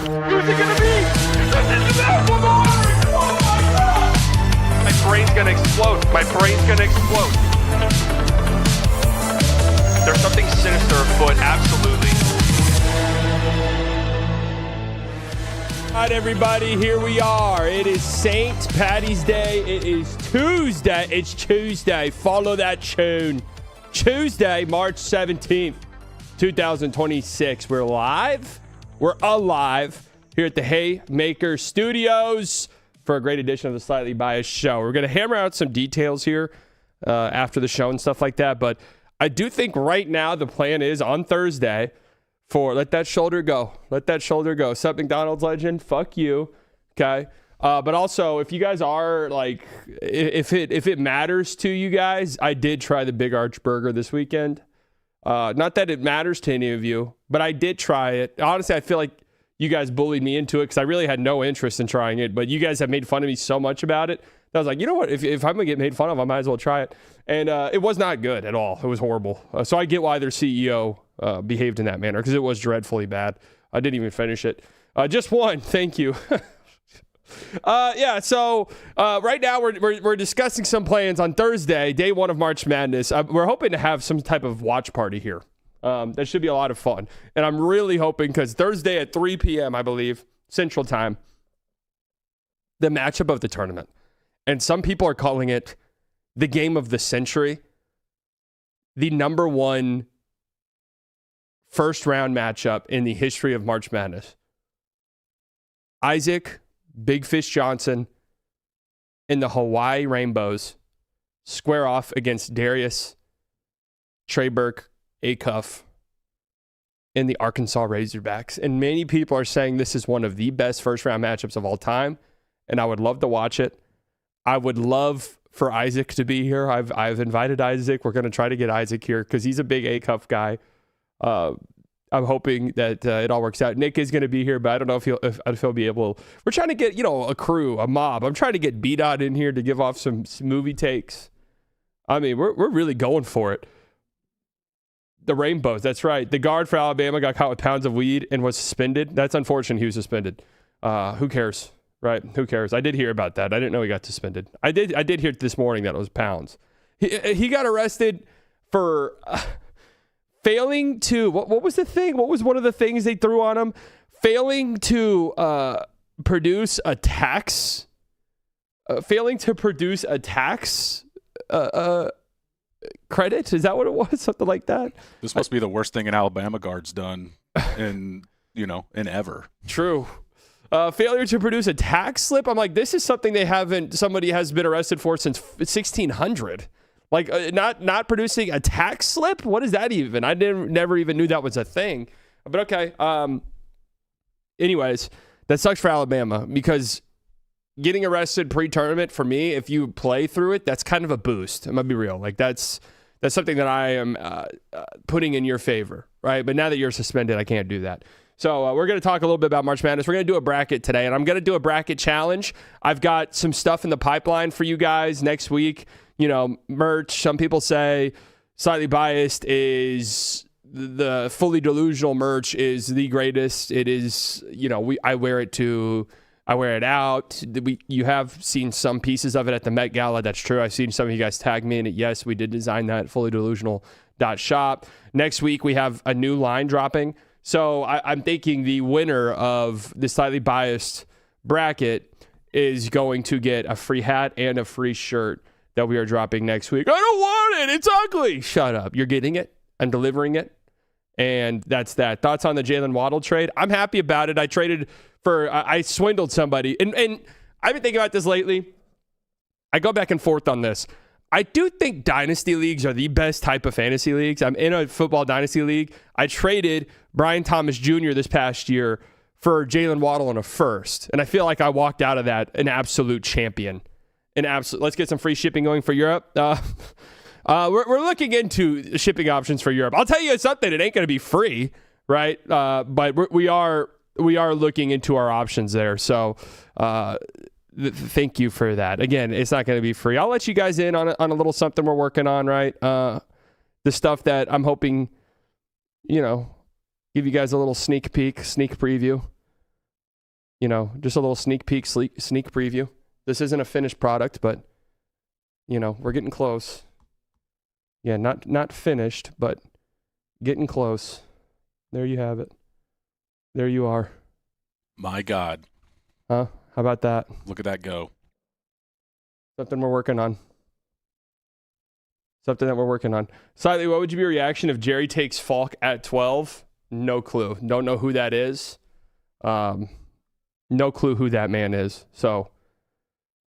Who's it gonna be? Oh my God! My brain's gonna explode. My brain's gonna explode. There's something sinister afoot, absolutely. All right, everybody, here we are. It is St. Patty's Day. It is Tuesday. It's Tuesday. Follow that tune. Tuesday, March 17th, 2026. We're live. We're alive here at the Haymaker Studios for a great edition of the Slightly Biased Show. We're going to hammer out some details here after the show and stuff like that. But I do think right now the plan is on Thursday for let that shoulder go. Let that shoulder go. Sup, McDonald's legend? Fuck you. Okay. But also, if you guys are like, if it matters to you guys, I did try the Big Arch Burger this weekend. Not that it matters to any of you, but I did try it. Honestly, I feel like you guys bullied me into it because I really had no interest in trying it. But you guys have made fun of me so much about it that I was like, you know what? If I'm gonna get made fun of, I might as well try it. And it was not good at all. It was horrible. So I get why their CEO behaved in that manner because it was dreadfully bad. I didn't even finish it. Just one. Thank you. So right now we're discussing some plans on Thursday, day one of March Madness. We're hoping to have some type of watch party here. That should be a lot of fun. And I'm really hoping because Thursday at 3 p.m., I believe, Central Time, the matchup of the tournament. And some people are calling it the game of the century. The number one first round matchup in the history of March Madness. Isaac Big Fish Johnson and the Hawaii Rainbows square off against Darius Trey Burke Acuff and the Arkansas Razorbacks. And many people are saying this is one of the best first round matchups of all time. And I would love to watch it. I would love for Isaac to be here. I've invited Isaac. We're going to try to get Isaac here because he's a big Acuff guy. I'm hoping that it all works out. Nick is going to be here, but I don't know if he'll be able. We're trying to get, a crew, a mob. I'm trying to get B-Dot in here to give off some movie takes. I mean, we're really going for it. The Rainbows, that's right. The guard for Alabama got caught with pounds of weed and was suspended. That's unfortunate he was suspended. Who cares, right? Who cares? I did hear about that. I didn't know he got suspended. I did hear this morning that it was pounds. He got arrested for... failing to, what was the thing? What was one of the things they threw on him? Failing to produce a tax. Failing to produce a tax credit? Is that what it was? Something like that? This must be the worst thing an Alabama guard's done in ever. True. Failure to produce a tax slip? I'm like, this is something somebody has been arrested for since 1600. Like not producing a tax slip? What is that even? I never even knew that was a thing. But okay. Anyways, that sucks for Alabama because getting arrested pre-tournament for me, if you play through it, that's kind of a boost. I'm gonna be real. Like that's something that I am putting in your favor, right? But now that you're suspended, I can't do that. So we're going to talk a little bit about March Madness. We're going to do a bracket today, and I'm going to do a bracket challenge. I've got some stuff in the pipeline for you guys next week. Merch. Some people say Slightly Biased is the fully delusional merch is the greatest. It is, I wear it out. You have seen some pieces of it at the Met Gala. That's true. I've seen some of you guys tag me in it. Yes, we did design that, fullydelusional.shop. Next week, we have a new line dropping. So I'm thinking the winner of the Slightly Biased bracket is going to get a free hat and a free shirt that we are dropping next week. I don't want it. It's ugly. Shut up. You're getting it. I'm delivering it. And that's that. Thoughts on the Jalen Waddle trade? I'm happy about it. I swindled somebody. And I've been thinking about this lately. I go back and forth on this. I do think dynasty leagues are the best type of fantasy leagues. I'm in a football dynasty league. I traded Brian Thomas Jr. this past year for Jalen Waddle in a first. And I feel like I walked out of that an absolute champion. Let's get some free shipping going for Europe. We're looking into shipping options for Europe. I'll tell you something. It ain't going to be free, right? But we are looking into our options there. So thank you for that. Again, it's not going to be free. I'll let you guys in on a little something we're working on, right? The stuff that I'm hoping, give you guys a little sneak peek, sneak preview just a little sneak peek, sneak preview. This isn't a finished product, but, we're getting close. Yeah, not finished, but getting close. There you have it. There you are. My God. Huh? How about that? Look at that go. Something we're working on. Something that we're working on. Slightly, what would your reaction if Jerry takes Falk at 12? No clue. Don't know who that is. No clue who that man is. So,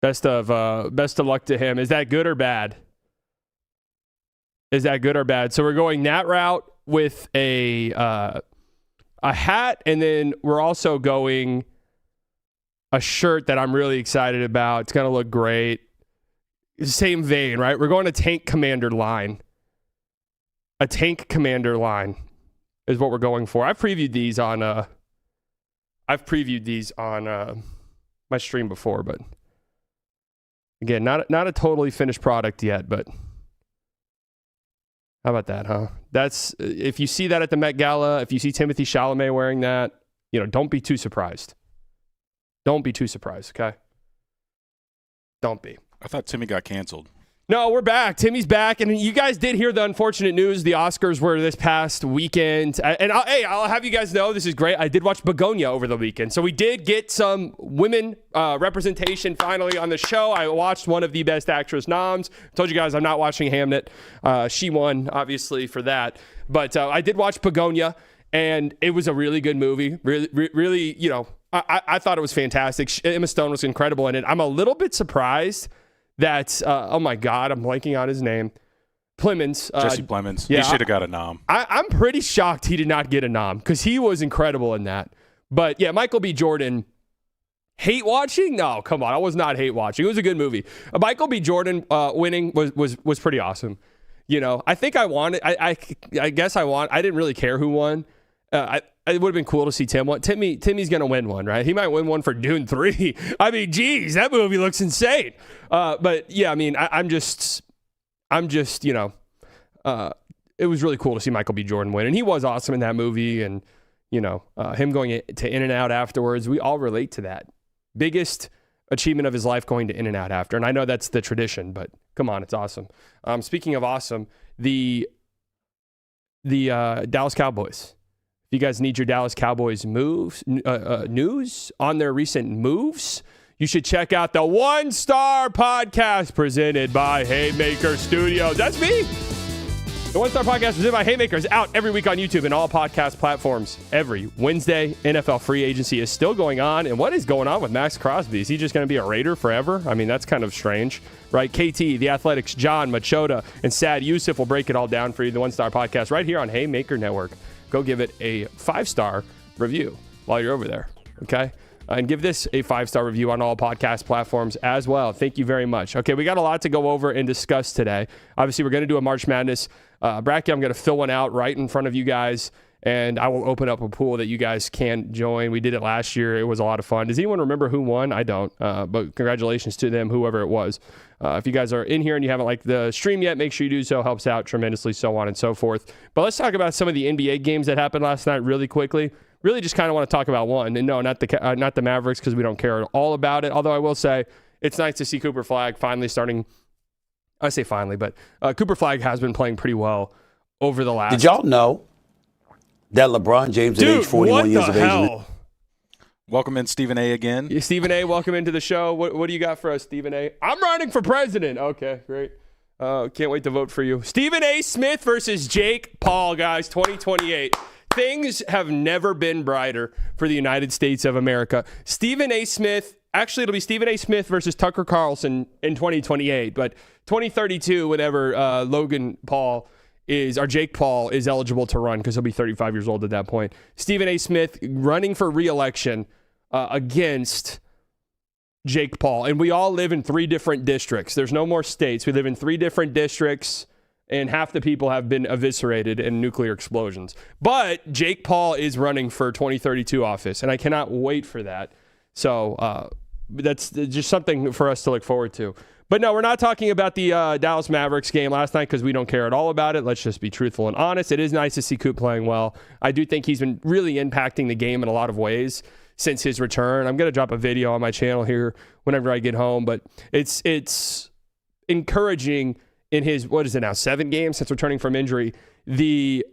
best of luck to him. Is that good or bad? Is that good or bad? So we're going that route with a hat, and then we're also going a shirt that I'm really excited about. It's gonna look great. Same vein, right? We're going to Tank Commander line. A Tank Commander line is what we're going for. I've previewed these on my stream before, but again, not a totally finished product yet, but how about that, huh? That's, if you see that at the Met Gala, if you see Timothée Chalamet wearing that, don't be too surprised. Don't be too surprised, okay? Don't be. I thought Timmy got canceled. No, we're back. Timmy's back. And you guys did hear the unfortunate news. The Oscars were this past weekend. And I'll have you guys know, this is great. I did watch Begonia over the weekend. So we did get some women representation finally on the show. I watched one of the Best Actress noms. I told you guys I'm not watching Hamnet. She won, obviously, for that. But I did watch Begonia, and it was a really good movie. Really, I thought it was fantastic. Emma Stone was incredible in it. I'm a little bit surprised that, oh my God, I'm blanking on his name. Plemons. Jesse Plemons. Yeah, he should have got a nom. I'm pretty shocked he did not get a nom because he was incredible in that. But yeah, Michael B. Jordan, hate watching? No, come on. I was not hate watching. It was a good movie. Michael B. Jordan winning was pretty awesome. I think I wanted, I guess I didn't really care who won. It would have been cool to see Tim win. Timmy's going to win one, right? He might win one for Dune 3. I mean, geez, that movie looks insane. But yeah, I mean, I'm just, it was really cool to see Michael B. Jordan win. And he was awesome in that movie. And, him going to In-N-Out afterwards, we all relate to that. Biggest achievement of his life going to In-N-Out after. And I know that's the tradition, but come on, it's awesome. Speaking of awesome, the Dallas Cowboys. If you guys need your Dallas Cowboys news on their recent moves, you should check out the One Star Podcast presented by Haymaker Studios. That's me. The One Star Podcast presented by Haymaker is out every week on YouTube and all podcast platforms. Every Wednesday, NFL free agency is still going on. And what is going on with Max Crosby? Is he just going to be a Raider forever? I mean, that's kind of strange, right? KT, The Athletics, John, Machota, and Sad Yusuf will break it all down for you. The One Star Podcast right here on Haymaker Network. Go give it a 5-star review while you're over there, okay? And give this a 5-star review on all podcast platforms as well. Thank you very much. Okay, we got a lot to go over and discuss today. Obviously, we're going to do a March Madness bracket. I'm going to fill one out right in front of you guys, and I will open up a pool that you guys can join. We did it last year. It was a lot of fun. Does anyone remember who won? I don't, but congratulations to them, whoever it was. If you guys are in here and you haven't liked the stream yet, make sure you do so. Helps out tremendously, so on and so forth. But let's talk about some of the NBA games that happened last night really quickly. Really just kind of want to talk about one. And no, not the Mavericks, because we don't care all about it. Although I will say it's nice to see Cooper Flag finally starting. I say finally, but Cooper Flag has been playing pretty well over the last. Did y'all know that LeBron James at age 41 years of age? Welcome in, Stephen A. again. Yeah, Stephen A., welcome into the show. What do you got for us, Stephen A.? I'm running for president. Okay, great. Can't wait to vote for you. Stephen A. Smith versus Jake Paul, guys, 2028. Things have never been brighter for the United States of America. Stephen A. Smith, actually, it'll be Stephen A. Smith versus Tucker Carlson in 2028, but 2032, whenever Jake Paul is eligible to run, because he'll be 35 years old at that point. Stephen A. Smith running for re-election against Jake Paul. And we all live in 3 different districts. There's no more states. We live in 3 different districts, and half the people have been eviscerated in nuclear explosions. But Jake Paul is running for 2032 office, and I cannot wait for that. So that's just something for us to look forward to. But no, we're not talking about the Dallas Mavericks game last night because we don't care at all about it. Let's just be truthful and honest. It is nice to see Coop playing well. I do think he's been really impacting the game in a lot of ways. since his return. I'm going to drop a video on my channel here whenever I get home, but it's encouraging in his, 7 games since returning from injury. The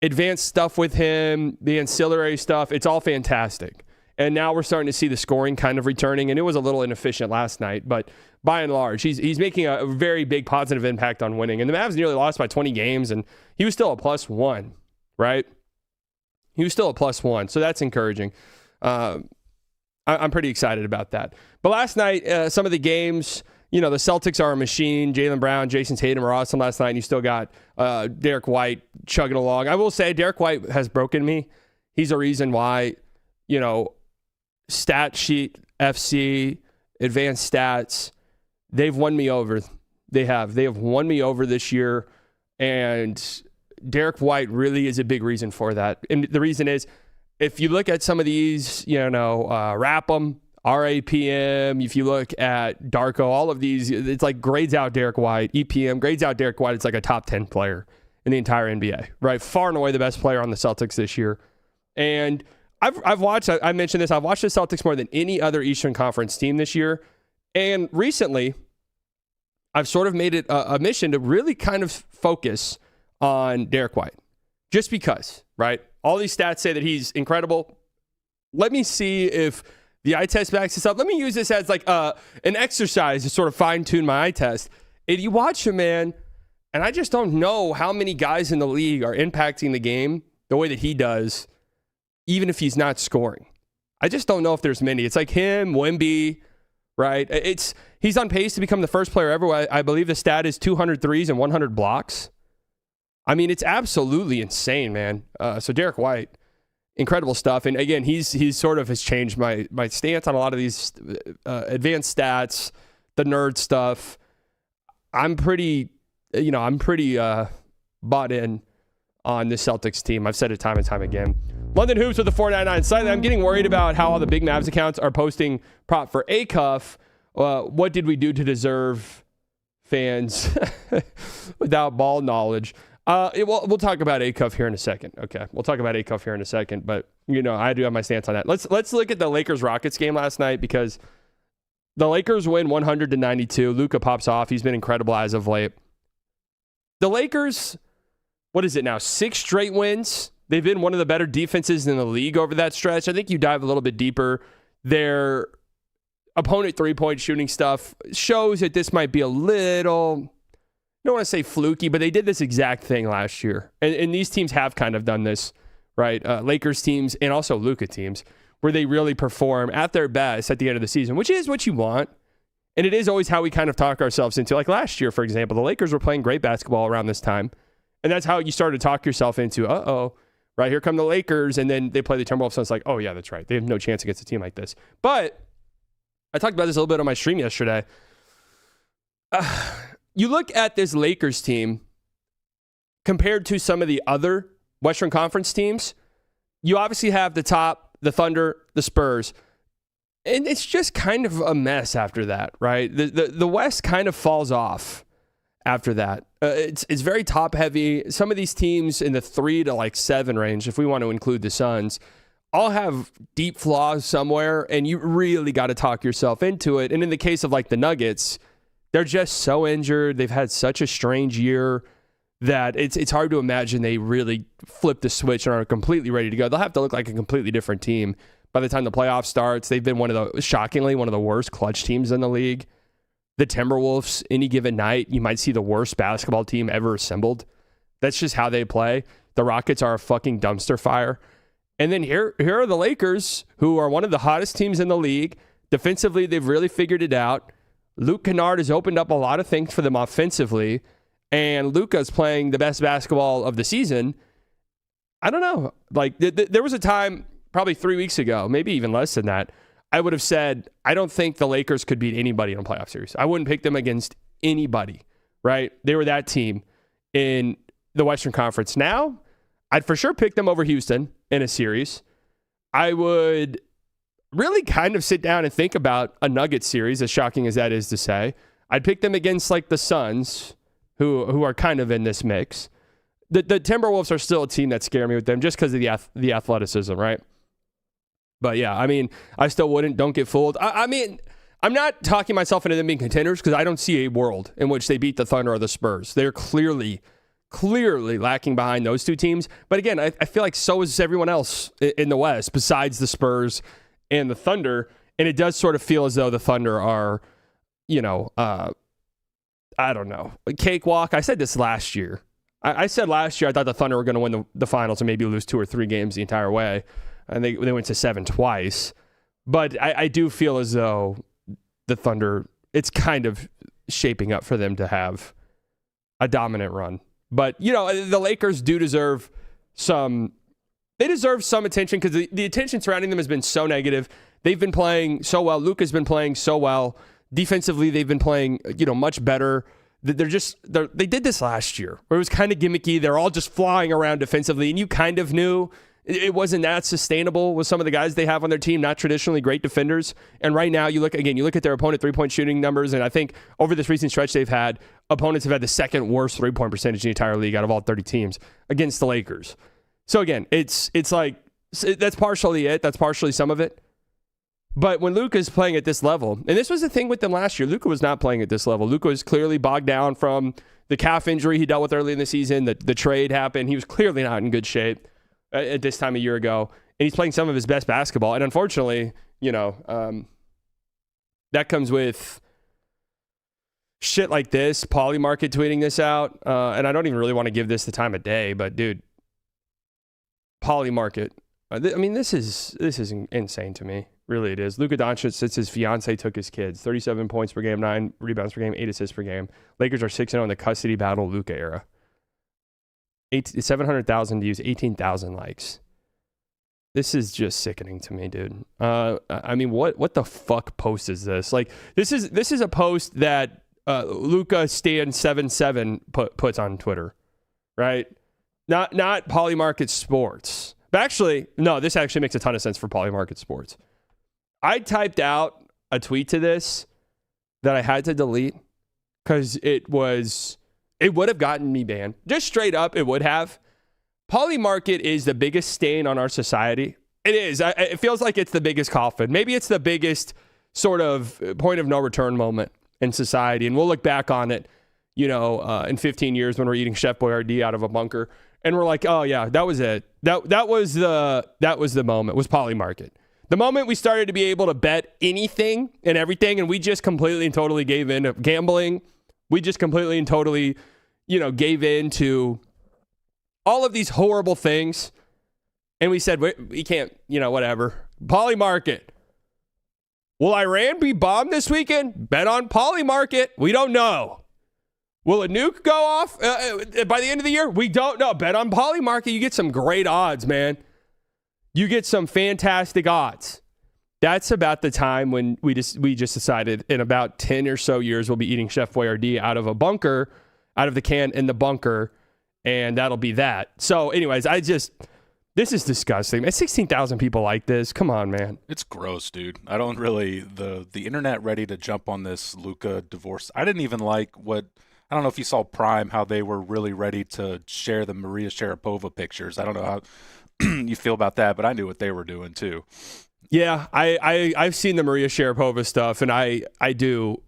advanced stuff with him, the ancillary stuff, it's all fantastic. And now we're starting to see the scoring kind of returning, and it was a little inefficient last night, but by and large, he's making a very big positive impact on winning. And the Mavs nearly lost by 20 games, and he was still a +1, right? He was still a +1, so that's encouraging. I'm pretty excited about that. But last night, some of the games, the Celtics are a machine. Jaylen Brown, Jason Tatum are awesome last night, and you still got Derek White chugging along. I will say Derek White has broken me. He's a reason why, Stat Sheet, FC, Advanced Stats, they've won me over. They have won me over this year, and Derek White really is a big reason for that. And the reason is, if you look at some of these, RAPM, RAPM, if you look at Darko, all of these, it's like grades out Derek White. EPM grades out Derek White. It's like a top 10 player in the entire NBA, right? Far and away the best player on the Celtics this year. And I've watched, I mentioned this, I've watched the Celtics more than any other Eastern Conference team this year. And recently, I've sort of made it a mission to really kind of focus on Derek White. Just because, right? All these stats say that he's incredible. Let me see if the eye test backs this up. Let me use this as like an exercise to sort of fine-tune my eye test. If you watch him, man, and I just don't know how many guys in the league are impacting the game the way that he does, even if he's not scoring. I just don't know if there's many. It's like him, Wemby, right? He's on pace to become the first player ever. I believe the stat is 200 threes and 100 blocks. I mean, it's absolutely insane, man. So Derek White, incredible stuff. And again, he's sort of has changed my stance on a lot of these advanced stats, the nerd stuff. I'm pretty bought in on this Celtics team. I've said it time and time again. London Hoops with the 499 site. I'm getting worried about how all the big Mavs accounts are posting prop for Acuff. What did we do to deserve fans without ball knowledge? We'll talk about Acuff here in a second. Okay, we'll talk about Acuff here in a second, but I do have my stance on that. Let's look at the Lakers-Rockets game last night, because the Lakers win 100-92. Luka pops off. He's been incredible as of late. The Lakers, what is it now? 6 straight wins. They've been one of the better defenses in the league over that stretch. I think you dive a little bit deeper. Their opponent three-point shooting stuff shows that this might be a little, I don't want to say fluky, but they did this exact thing last year. And these teams have kind of done this, right? Lakers teams and also Luka teams, where they really perform at their best at the end of the season, which is what you want. And it is always how we kind of talk ourselves into, like last year, for example, the Lakers were playing great basketball around this time. And that's how you started to talk yourself into, right, here come the Lakers, and then they play the Timberwolves, so it's like, oh yeah, that's right. They have no chance against a team like this. But I talked about this a little bit on my stream yesterday. You look at this Lakers team compared to some of the other Western Conference teams, you obviously have the top, the Thunder, the Spurs, and it's just kind of a mess after that, right? The West kind of falls off after that. It's very top heavy. Some of these teams in the 3 to 7 range, if we want to include the Suns, all have deep flaws somewhere, and you really got to talk yourself into it. And in the case of the Nuggets, they're just so injured. They've had such a strange year that it's hard to imagine they really flip the switch and are completely ready to go. They'll have to look like a completely different team by the time the playoff starts. They've been shockingly one of the worst clutch teams in the league. The Timberwolves, any given night, you might see the worst basketball team ever assembled. That's just how they play. The Rockets are a fucking dumpster fire. And then here are the Lakers, who are one of the hottest teams in the league. Defensively, they've really figured it out. Luke Kennard has opened up a lot of things for them offensively, and Luka's playing the best basketball of the season. I don't know. There was a time, probably 3 weeks ago, maybe even less than that, I would have said, I don't think the Lakers could beat anybody in a playoff series. I wouldn't pick them against anybody, right? They were that team in the Western Conference. Now, I'd for sure pick them over Houston in a series. I would really kind of sit down and think about a Nuggets series, as shocking as that is to say. I'd pick them against the Suns, who are kind of in this mix. The Timberwolves are still a team that scare me with them just because of the athleticism, right? But yeah, I mean, I still wouldn't. Don't get fooled. I mean, I'm not talking myself into them being contenders because I don't see a world in which they beat the Thunder or the Spurs. They're clearly lacking behind those two teams. But again, I feel like so is everyone else in the West besides the Spurs and the Thunder. And it does sort of feel as though the Thunder are, I don't know, a cakewalk. I said this last year. I said last year I thought the Thunder were going to win the finals and maybe lose 2 or 3 games the entire way. And they went to 7 twice. But I do feel as though the Thunder, it's kind of shaping up for them to have a dominant run. But, the Lakers do deserve some attention because the attention surrounding them has been so negative. They've been playing so well. Luka's been playing so well. Defensively, they've been playing, much better. They did this last year where it was kind of gimmicky. They're all just flying around defensively, and you kind of knew it wasn't that sustainable with some of the guys they have on their team, not traditionally great defenders. And right now, you look at their opponent three-point shooting numbers, and I think over this recent stretch they've had, opponents have had the second worst three-point percentage in the entire league out of all 30 teams against the Lakers. So again, it's like that's partially it. That's partially some of it. But when Luka's playing at this level, and this was the thing with them last year, Luka was not playing at this level. Luka was clearly bogged down from the calf injury he dealt with early in the season. The trade happened. He was clearly not in good shape at this time a year ago. And he's playing some of his best basketball. And unfortunately, that comes with shit like this, Polymarket tweeting this out. And I don't even really want to give this the time of day, but dude, Polymarket. This is insane to me. Really, it is. Luka Doncic, since his fiance took his kids, 37 points per game, 9 rebounds per game, 8 assists per game. Lakers are 6-0 in the custody battle Luka era. 700,000 views, 18,000 likes. This is just sickening to me, dude. What the fuck post is this? Like, this is a post that Luka Stan 77 puts on Twitter, right? Not Polymarket Sports. But actually, no, this actually makes a ton of sense for Polymarket Sports. I typed out a tweet to this that I had to delete because it would have gotten me banned. Just straight up, it would have. Polymarket is the biggest stain on our society. It is. It feels like it's the biggest coffin. Maybe it's the biggest sort of point of no return moment in society. And we'll look back on it, in 15 years when we're eating Chef Boyardee out of a bunker. And we're like, oh yeah, that was it. That was the moment, was Polymarket. The moment we started to be able to bet anything and everything, and we just completely and totally gave in to gambling. We just completely and totally, gave in to all of these horrible things. And we said, we can't, whatever. Polymarket. Will Iran be bombed this weekend? Bet on Polymarket. We don't know. Will a nuke go off by the end of the year? We don't know. Bet on Polymarket. You get some great odds, man. You get some fantastic odds. That's about the time when we just decided in about 10 or so years we'll be eating Chef Boyardee out of a bunker, out of the can in the bunker, and that'll be that. So anyways, this is disgusting. Man, 16,000 people like this. Come on, man. It's gross, dude. I don't really, the internet ready to jump on this Luka divorce. I didn't even like I don't know if you saw Prime, how they were really ready to share the Maria Sharapova pictures. I don't know how you feel about that, but I knew what they were doing too. Yeah, I've seen the Maria Sharapova stuff, and I do.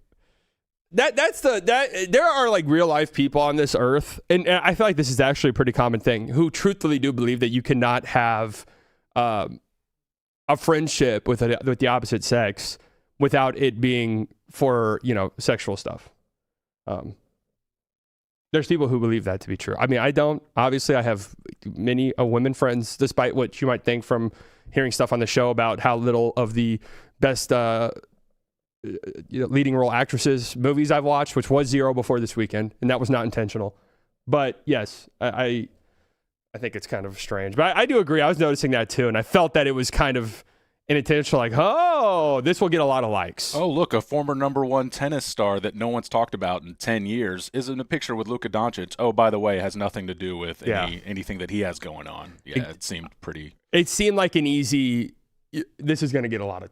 There are like real life people on this earth, and I feel like this is actually a pretty common thing, who truthfully do believe that you cannot have a friendship with the opposite sex without it being for sexual stuff. There's people who believe that to be true. I mean, I don't. Obviously, I have many women friends, despite what you might think from hearing stuff on the show about how little of the best leading role actresses movies I've watched, which was 0 before this weekend, and that was not intentional. But yes, I think it's kind of strange. But I do agree. I was noticing that too, and I felt that it was kind of intentional, like, oh, this will get a lot of likes. Oh, look, a former #1 tennis star that no one's talked about in 10 years is in a picture with Luka Doncic. Oh, by the way, has nothing to do with anything that he has going on. Yeah, it seemed pretty. It seemed like an easy. This is going to get a lot of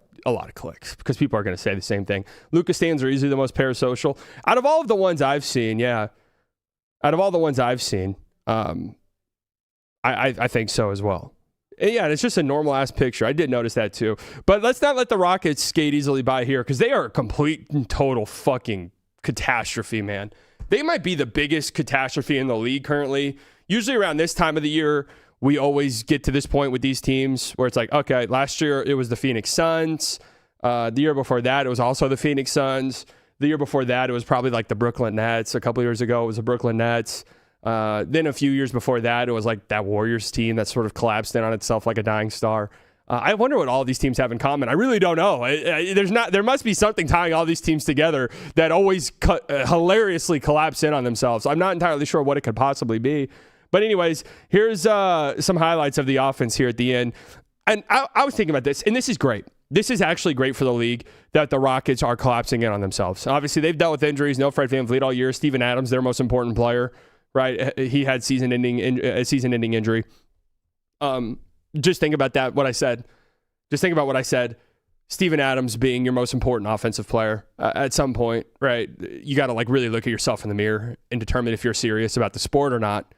clicks because people are going to say the same thing. Luka stans are easily the most parasocial out of all of the ones I've seen. Yeah, out of all the ones I've seen, I think so as well. Yeah, and it's just a normal ass picture. I did notice that too. But let's not let the Rockets skate easily by here because they are a complete and total fucking catastrophe, man. They might be the biggest catastrophe in the league currently. Usually around this time of the year, we always get to this point with these teams where it's like, okay, last year it was the Phoenix Suns. The year before that, it was also the Phoenix Suns. The year before that, it was probably like the Brooklyn Nets. A couple years ago, it was the Brooklyn Nets. Then a few years before that, it was like that Warriors team that sort of collapsed in on itself like a dying star. I wonder what all these teams have in common. I really don't know. There must be something tying all these teams together that always hilariously collapse in on themselves. I'm not entirely sure what it could possibly be. But anyways, here's some highlights of the offense here at the end. And I was thinking about this, and this is great. This is actually great for the league that the Rockets are collapsing in on themselves. Obviously, they've dealt with injuries. No Fred VanVleet all year. Steven Adams, their most important player, right? He had season-ending injury. Just think about that, what I said. Just think about what I said. Steven Adams being your most important offensive player at some point, right? You got to like really look at yourself in the mirror and determine if you're serious about the sport or not.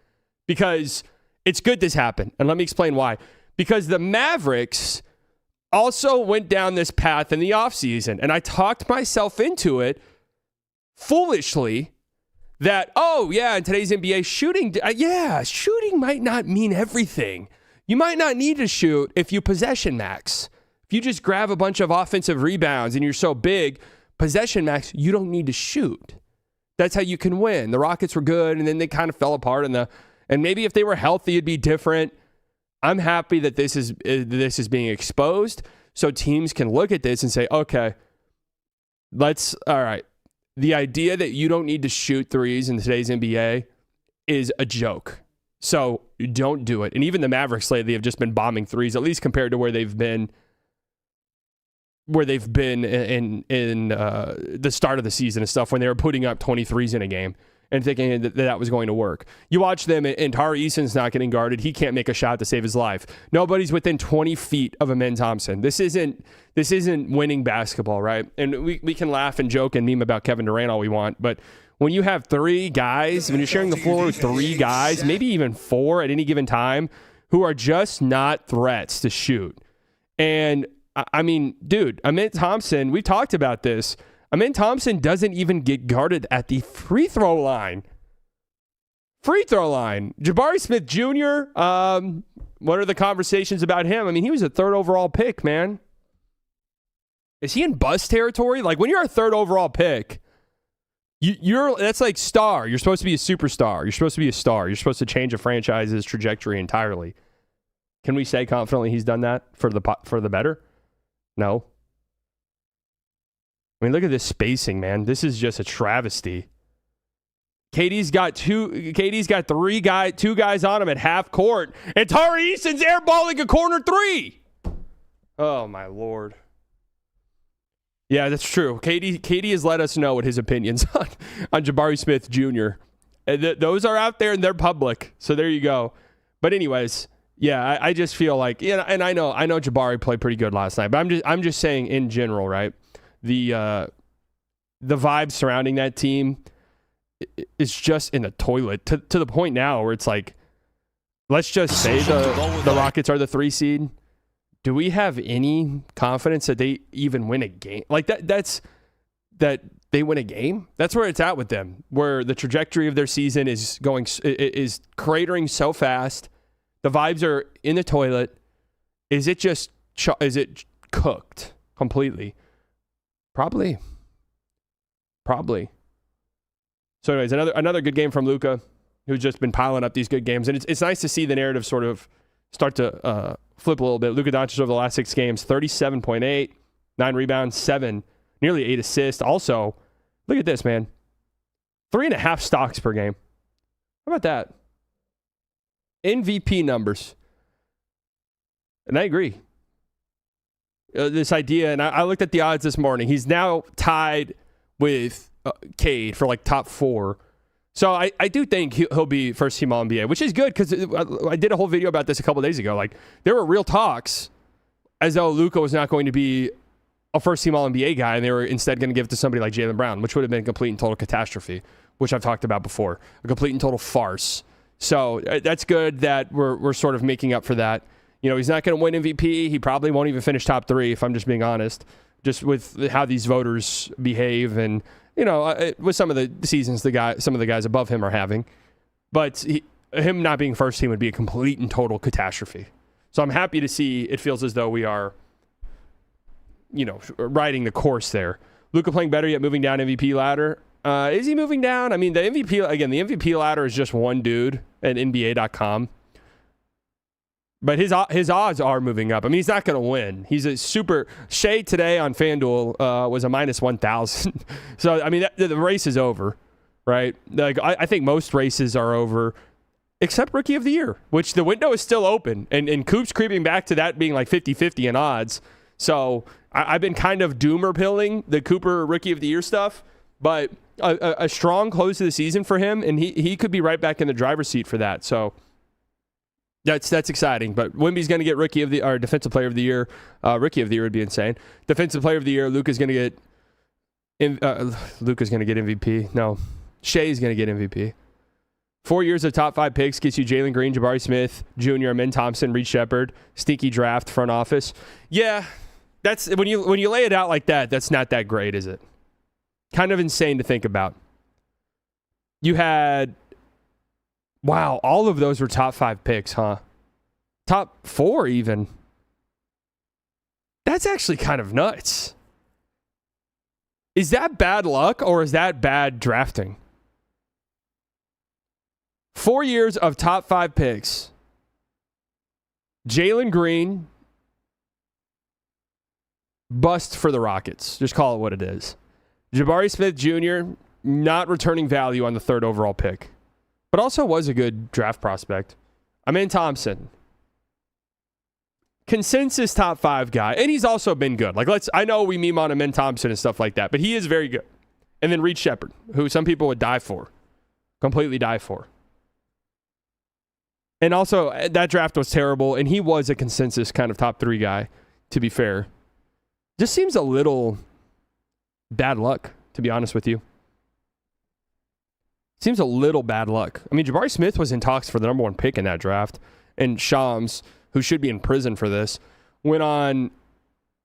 Because it's good this happened. And let me explain why. Because the Mavericks also went down this path in the offseason. And I talked myself into it foolishly that, oh, yeah, in today's NBA, shooting might not mean everything. You might not need to shoot if you possession max. If you just grab a bunch of offensive rebounds and you're so big, possession max, you don't need to shoot. That's how you can win. The Rockets were good, and then they kind of fell apart. And maybe if they were healthy, it'd be different. I'm happy that this is being exposed so teams can look at this and say, okay, all right. The idea that you don't need to shoot threes in today's NBA is a joke. So don't do it. And even the Mavericks lately have just been bombing threes, at least compared to where they've been in the start of the season and stuff when they were putting up 23s in a game and thinking that was going to work. You watch them, and Tari Eason's not getting guarded. He can't make a shot to save his life. Nobody's within 20 feet of Amen Thompson. This isn't winning basketball, right? And we can laugh and joke and meme about Kevin Durant all we want, but when you have three guys, when you're sharing the floor with three guys, maybe even four at any given time, who are just not threats to shoot. And, I mean, dude, Amen Thompson, we talked about this. Amen Thompson doesn't even get guarded at the free throw line. Jabari Smith Jr., what are the conversations about him? I mean, he was a third overall pick, man. Is he in bust territory? Like, when you're a third overall pick, that's like star. You're supposed to be a superstar. You're supposed to be a star. You're supposed to change a franchise's trajectory entirely. Can we say confidently he's done that for the better? No. I mean, look at this spacing, man. This is just a travesty. KD's got two guys on him at half court, and Tari Eason's airballing a corner three. Oh my Lord. Yeah, that's true. KD has let us know what his opinions on Jabari Smith Jr. Those are out there and they're public. So there you go. But anyways, yeah, I just feel like, yeah, and I know Jabari played pretty good last night, but I'm just saying in general, right? The vibe surrounding that team is just in the toilet to the point now where it's like, let's just say the Rockets are the 3 seed. Do we have any confidence that they even win a game? Like that they win a game? That's where it's at with them, where the trajectory of their season is cratering so fast. The vibes are in the toilet. Is it cooked completely? Probably. So anyways, another good game from Luka, who's just been piling up these good games. And it's nice to see the narrative sort of start to flip a little bit. Luka Doncic over the last 6 games, 37.8, 9 rebounds, nearly 8 assists. Also, look at this, man. 3.5 stocks per game. How about that? MVP numbers. And I agree. This idea, and I looked at the odds this morning. He's now tied with Cade for like top 4. So I do think he'll be first team All-NBA, which is good because I did a whole video about this a couple days ago. Like, there were real talks as though Luka was not going to be a first team All-NBA guy, and they were instead going to give it to somebody like Jaylen Brown, which would have been a complete and total catastrophe, which I've talked about before. A complete and total farce. So that's good that we're sort of making up for that He's not going to win MVP. He probably won't even finish top 3, if I'm just being honest, just with how these voters behave and, with some of the seasons some of the guys above him are having. But him not being first team would be a complete and total catastrophe. So I'm happy to see it feels as though we are, riding the course there. Luka playing better yet moving down MVP ladder. Is he moving down? I mean, the MVP ladder is just one dude at NBA.com. But his odds are moving up. I mean, he's not going to win. He's a super... Shea today on FanDuel was a minus 1,000. So, I mean, the race is over, right? Like I think most races are over, except Rookie of the Year, which the window is still open. And Coop's creeping back to that being like 50-50 in odds. So, I've been kind of doomer pilling the Cooper Rookie of the Year stuff. But a strong close to the season for him, and he could be right back in the driver's seat for that. So... That's exciting, but Wemby's going to get Defensive Player of the Year. Rookie of the Year would be insane. Defensive Player of the Year, Luka's going to get MVP. No, Shea's going to get MVP. 4 years of top 5 picks gets you Jalen Green, Jabari Smith Jr., Amen Thompson, Reed Shepard, sneaky draft front office. Yeah, that's when you lay it out like that. That's not that great, is it? Kind of insane to think about. You had. Wow, all of those were top 5 picks, huh? Top 4 even. That's actually kind of nuts. Is that bad luck or is that bad drafting? 4 years of top 5 picks. Jalen Green, bust for the Rockets. Just call it what it is. Jabari Smith Jr., not returning value on the 3rd overall pick. But also was a good draft prospect. Amen Thompson. Consensus top 5 guy. And he's also been good. I know we meme on Amen Thompson and stuff like that, but he is very good. And then Reed Shepard, who some people would die for. Completely die for. And also, that draft was terrible, and he was a consensus kind of top 3 guy, to be fair. Just seems a little bad luck, to be honest with you. Seems a little bad luck. I mean, Jabari Smith was in talks for the number 1 pick in that draft. And Shams, who should be in prison for this, went on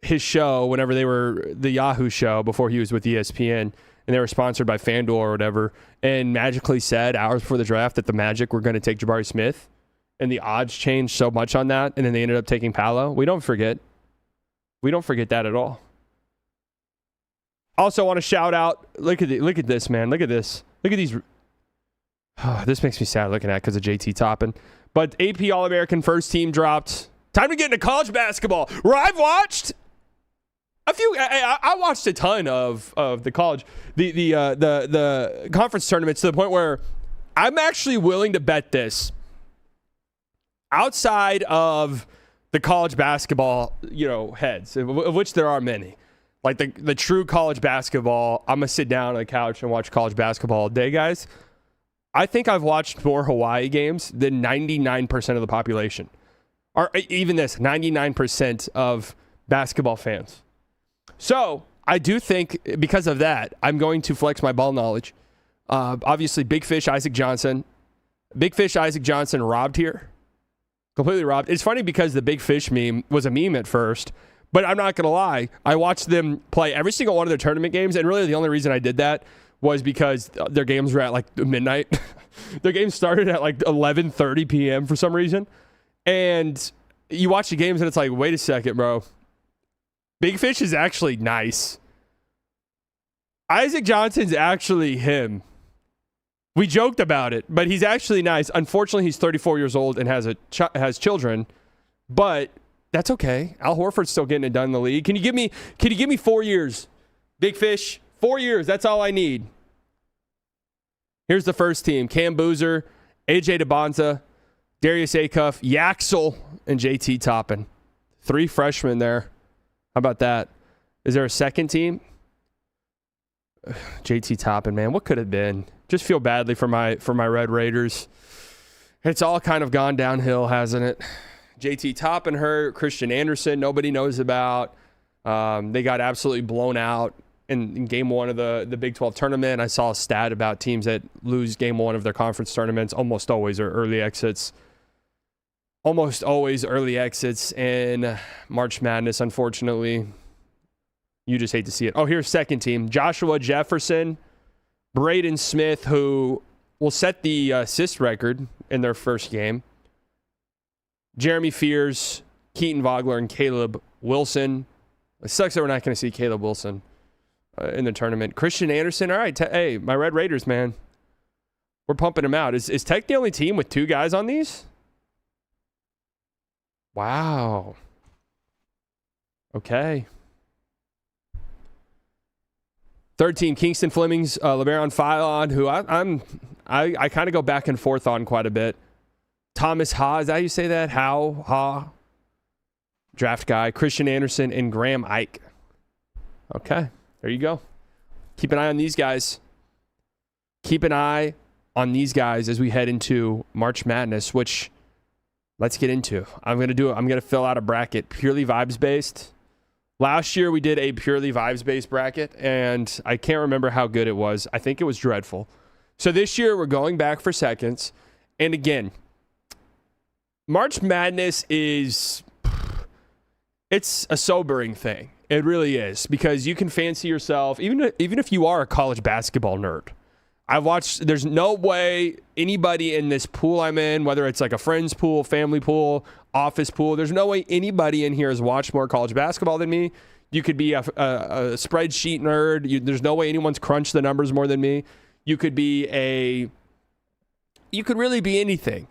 his show whenever they were the Yahoo show before he was with ESPN. And they were sponsored by FanDuel or whatever. And magically said hours before the draft that the Magic were going to take Jabari Smith. And the odds changed so much on that. And then they ended up taking Paolo. We don't forget. We don't forget that at all. Also want to shout out. Look at this, man. Look at this. Look at these. This makes me sad looking at because of JT Toppin. But AP All-American first team dropped. Time to get into college basketball, where I've watched a few. I watched a ton of the college, the conference tournaments to the point where I'm actually willing to bet this. Outside of the college basketball, heads, of which there are many, like the true college basketball. I'm gonna sit down on the couch and watch college basketball all day, guys. I think I've watched more Hawaii games than 99% of the population. Or even this, 99% of basketball fans. So I do think because of that, I'm going to flex my ball knowledge. Obviously, Big Fish Isaac Johnson robbed here. Completely robbed. It's funny because the Big Fish meme was a meme at first, but I'm not going to lie. I watched them play every single one of their tournament games, and really the only reason I did that was because their games were at like midnight. Their games started at like 11:30 p.m. for some reason. And you watch the games and it's like, wait a second, bro. Big Fish is actually nice. Isaac Johnson's actually him. We joked about it, but he's actually nice. Unfortunately, he's 34 years old and has children, but that's okay. Al Horford's still getting it done in the league. Can you give me 4 years? Big Fish, 4 years. That's all I need. Here's the first team. Cam Boozer, AJ DeBonza, Darius Acuff, Yaxel, and JT Toppin. 3 freshmen there. How about that? Is there a second team? JT Toppin, man, what could have been? Just feel badly for my Red Raiders. It's all kind of gone downhill, hasn't it? JT Toppin hurt. Christian Anderson, nobody knows about. They got absolutely blown out in game 1 of the Big 12 tournament. I saw a stat about teams that lose game 1 of their conference tournaments almost always are early exits. almost always early exits in March Madness, unfortunately. You just hate to see it. Oh, here's second team. Joshua Jefferson, Braden Smith, who will set the assist record in their first game. Jeremy Fears, Keaton Vogler, and Caleb Wilson. It sucks that we're not going to see Caleb Wilson in the tournament. Christian Anderson. All right, hey, my Red Raiders, man. We're pumping him out. Is Tech the only team with 2 guys on these? Wow. Okay. Third team, Kingston Flemings, LeBaron Philon, who I kind of go back and forth on quite a bit. Thomas Ha, is that how you say that? Ha. Draft guy. Christian Anderson and Graham Ike. Okay, there you go. Keep an eye on these guys. Keep an eye on these guys as we head into March Madness, which let's get into. I'm going to fill out a bracket purely vibes based. Last year we did a purely vibes based bracket and I can't remember how good it was. I think it was dreadful. So this year we're going back for seconds. And again, March Madness it's a sobering thing. It really is, because you can fancy yourself, even if you are a college basketball nerd. There's no way anybody in this pool I'm in, whether it's like a friend's pool, family pool, office pool, there's no way anybody in here has watched more college basketball than me. You could be a spreadsheet nerd. There's no way anyone's crunched the numbers more than me. You could really be anything.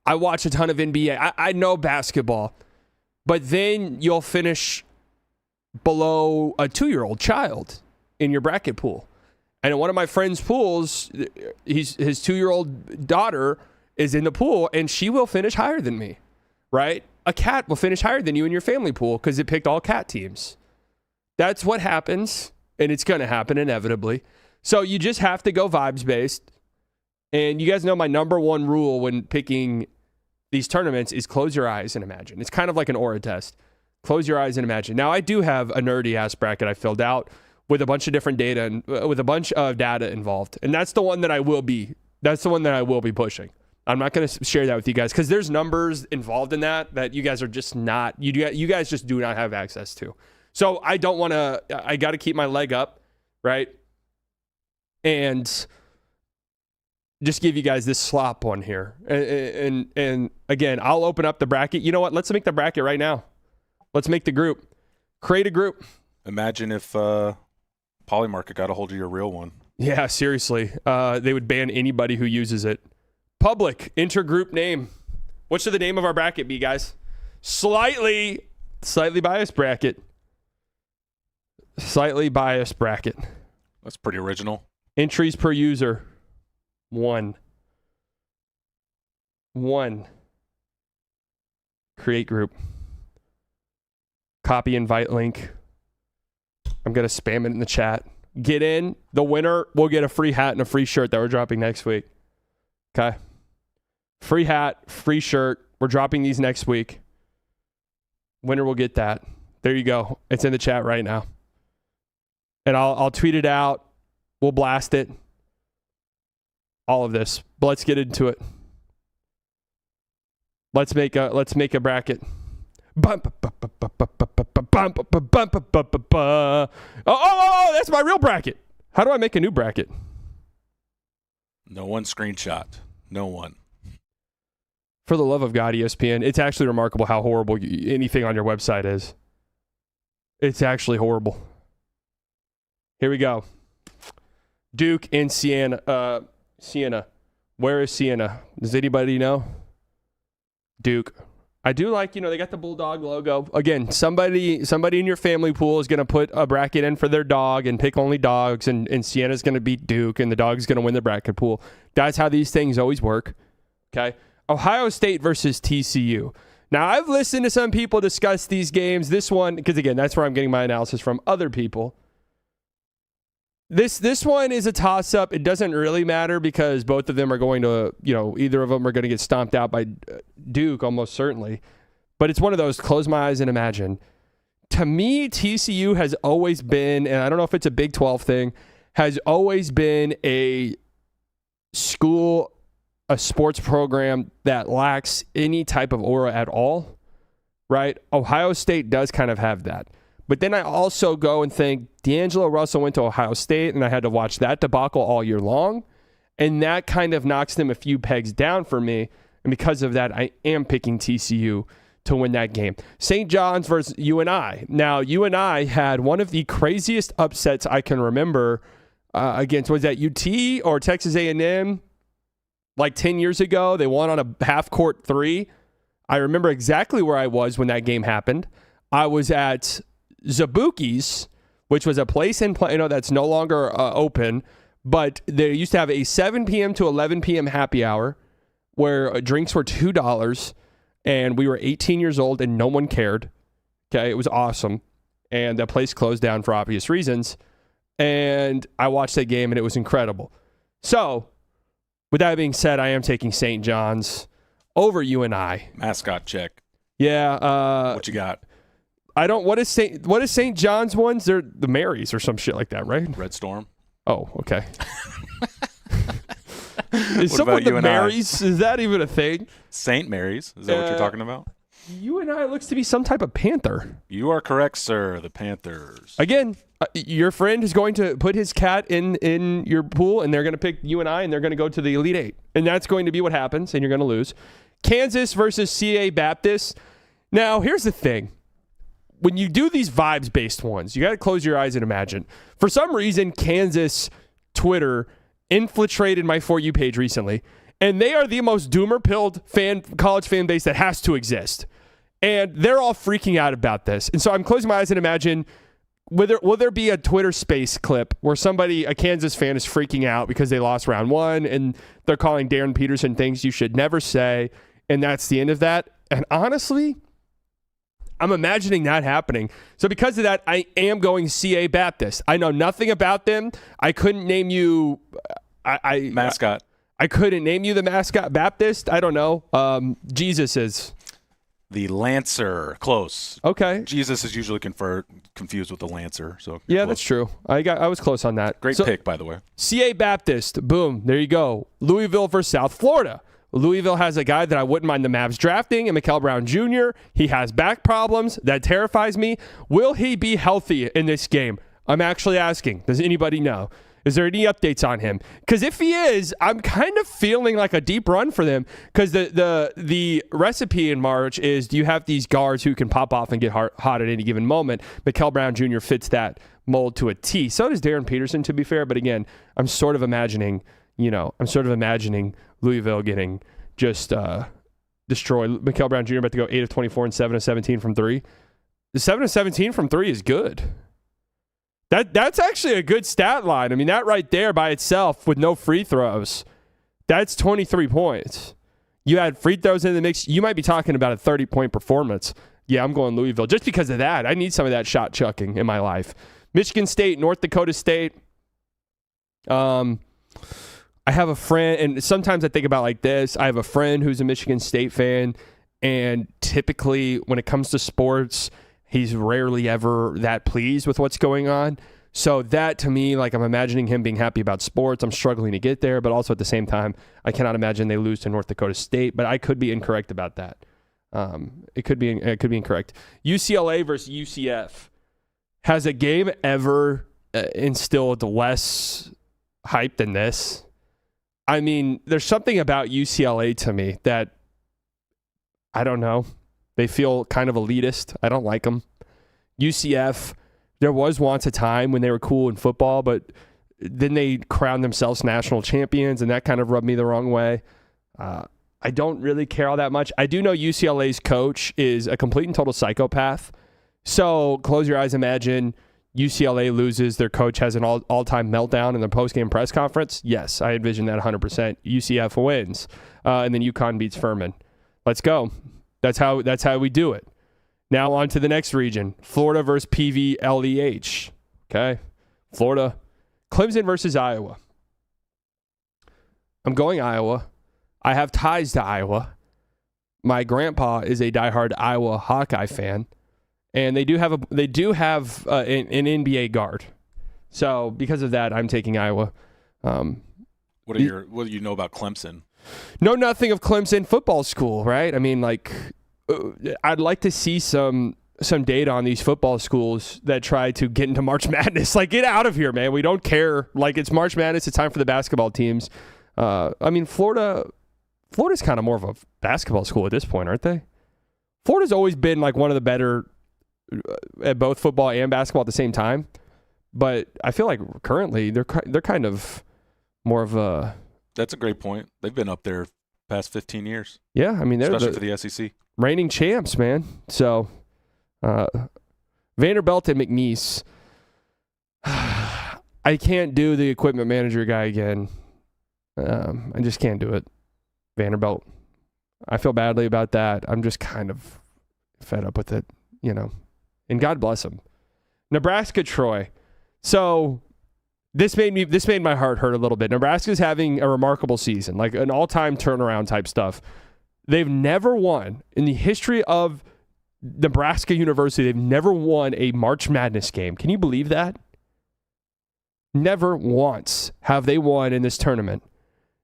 I watch a ton of NBA. I know basketball. But then you'll finish below a 2-year-old child in your bracket pool. And in one of my friend's pools, his 2-year-old daughter is in the pool, and she will finish higher than me, right? A cat will finish higher than you in your family pool because it picked all cat teams. That's what happens, and it's going to happen inevitably. So you just have to go vibes-based. And you guys know my number one rule when picking these tournaments is close your eyes and imagine. It's kind of like an aura test. Close your eyes and imagine. Now, I do have a nerdy-ass bracket I filled out with a bunch of different data and with a bunch of data involved. And that's the one that I will be pushing. I'm not going to share that with you guys because there's numbers involved in that you guys are just not, you guys just do not have access to. So I got to keep my leg up, right? And just give you guys this slop one here. And again, I'll open up the bracket. You know what? Let's make the bracket right now. Let's make the group. Create a group. Imagine if Polymarket got a hold of your real one. Yeah, seriously. They would ban anybody who uses it. Public intergroup name. What should the name of our bracket be, guys? Slightly biased bracket. Slightly biased bracket. That's pretty original. Entries per user. 1. Create group. Copy invite link. I'm going to spam it in the chat. Get in. The winner will get a free hat and a free shirt that we're dropping next week. Okay. Free hat, free shirt. We're dropping these next week. Winner will get that. There you go. It's in the chat right now. And I'll tweet it out. We'll blast it. All of this. But let's get into it. Let's make a bracket. Oh, that's my real bracket. How do I make a new bracket? No one screenshot. No one. For the love of God, ESPN, it's actually remarkable how horrible anything on your website is. It's actually horrible. Here we go. Duke and Siena. Where is Siena? Does anybody know? Duke. I do like, they got the Bulldog logo. Again, somebody in your family pool is going to put a bracket in for their dog and pick only dogs, and Siena's going to beat Duke, and the dog's going to win the bracket pool. That's how these things always work. Okay? Ohio State versus TCU. Now, I've listened to some people discuss these games. This one, because again, that's where I'm getting my analysis from other people. This one is a toss-up. It doesn't really matter because both of them are going to, either of them are going to get stomped out by Duke almost certainly. But it's one of those close my eyes and imagine. To me, TCU has always been, and I don't know if it's a Big 12 thing, has always been a school a sports program that lacks any type of aura at all, right? Ohio State does kind of have that. But then I also go and think D'Angelo Russell went to Ohio State, and I had to watch that debacle all year long, and that kind of knocks them a few pegs down for me. And because of that, I am picking TCU to win that game. St. John's versus UNI. Now, UNI had one of the craziest upsets I can remember against, was that UT or Texas A&M? Like 10 years ago, they won on a half-court three. I remember exactly where I was when that game happened. I was at Zabuki's, which was a place in Plano that's no longer open, but they used to have a 7 p.m. to 11 p.m. happy hour where drinks were $2, and we were 18 years old, and no one cared. Okay, it was awesome, and that place closed down for obvious reasons, and I watched that game, and it was incredible. So, with that being said, I am taking St. John's over UNI. Mascot check. Yeah. What you got? I don't. What is St. John's ones? They're the Marys or some shit like that, right? Red Storm. Oh, okay. Is What someone about the UNI? Marys? Is that even a thing? St. Mary's. Is that what you're talking about? UNI looks to be some type of panther. You are correct, sir. The Panthers. Again, your friend is going to put his cat in your pool, and they're going to pick UNI, and they're going to go to the Elite Eight. And that's going to be what happens, and you're going to lose. Kansas versus CA Baptist. Now, here's the thing. When you do these vibes-based ones, you got to close your eyes and imagine. For some reason, Kansas Twitter infiltrated my For You page recently, and they are the most doomer-pilled college fan base that has to exist. And they're all freaking out about this. And so I'm closing my eyes and imagine, will there be a Twitter space clip where a Kansas fan is freaking out because they lost round one, and they're calling Darren Peterson things you should never say, and that's the end of that? And honestly, I'm imagining that happening. So because of that, I am going CA Baptist. I know nothing about them. I couldn't name you... Mascot. I couldn't name you the mascot. Baptist? I don't know. Jesus is... The Lancer. Close. Okay. Jesus is usually confused with the Lancer. So Yeah, close. that's true. I was close on that. Great pick, by the way. CA Baptist. Boom. There you go. Louisville versus South Florida. Louisville has a guy that I wouldn't mind the Mavs drafting, and Mikel Brown Jr. He has back problems. That terrifies me. Will he be healthy in this game? I'm actually asking. Does anybody know? Is there any updates on him? Because if he is, I'm kind of feeling like a deep run for them. Because the recipe in March is, do you have these guards who can pop off and get hot at any given moment? Mikel Brown Jr. fits that mold to a T. So does Darren Peterson, to be fair. But again, I'm sort of imagining Louisville getting just destroyed. Mikel Brown Jr. about to go 8 of 24 and 7 of 17 from three. The 7 of 17 from three is good. That's actually a good stat line. I mean, that right there by itself with no free throws, that's 23 points. You add free throws in the mix, you might be talking about a 30-point performance. Yeah, I'm going Louisville just because of that. I need some of that shot chucking in my life. Michigan State, North Dakota State. I have a friend, and sometimes I think about like this. I have a friend who's a Michigan State fan, and typically when it comes to sports, he's rarely ever that pleased with what's going on. So that, to me, like I'm imagining him being happy about sports. I'm struggling to get there, but also at the same time, I cannot imagine they lose to North Dakota State. But I could be incorrect about that. It could be incorrect. UCLA versus UCF. Has a game ever instilled less hype than this? I mean, there's something about UCLA to me that, I don't know. They feel kind of elitist. I don't like them. UCF, there was once a time when they were cool in football, but then they crowned themselves national champions, and that kind of rubbed me the wrong way. I don't really care all that much. I do know UCLA's coach is a complete and total psychopath. So close your eyes, imagine UCLA loses, their coach has an all-time meltdown in the post-game press conference. Yes, I envision that 100%. UCF wins, and then UConn beats Furman. Let's go. That's how we do it. Now on to the next region. Florida versus PVLEH. Okay. Florida. Clemson versus Iowa. I'm going Iowa. I have ties to Iowa. My grandpa is a diehard Iowa Hawkeye fan, and they do have an NBA guard. So because of that, I'm taking Iowa. What do you know about Clemson? know nothing of Clemson football school, right? I mean, like, I'd like to see some data on these football schools that try to get into March Madness. Like, get out of here, man. We don't care. Like, it's March Madness. It's time for the basketball teams. I mean, Florida's kind of more of a basketball school at this point, aren't they? Florida's always been like one of the better at both football and basketball at the same time. But I feel like currently they're kind of more of a... That's a great point. They've been up there past 15 years. Yeah, I mean, they're especially for the SEC. Reigning champs, man. So, Vanderbilt and McNeese. I can't do the equipment manager guy again. I just can't do it. Vanderbilt. I feel badly about that. I'm just kind of fed up with it, you know. And God bless them. Nebraska, Troy. So this made my heart hurt a little bit. Nebraska's having a remarkable season, like an all-time turnaround type stuff. They've never won in the history of Nebraska University. They've never won a March Madness game. Can you believe that? Never once have they won in this tournament.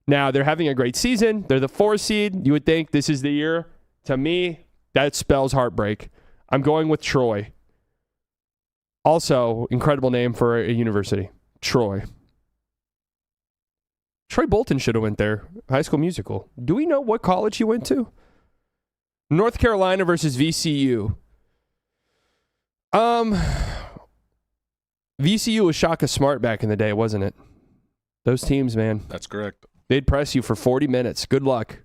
Now, they're having a great season. They're the 4 seed. You would think this is the year. To me, that spells heartbreak. I'm going with Troy. Also, incredible name for a university. Troy. Troy Bolton should have went there. High School Musical. Do we know what college he went to? North Carolina versus VCU. VCU was Shaka Smart back in the day, wasn't it? Those teams, man. That's correct. They'd press you for 40 minutes. Good luck.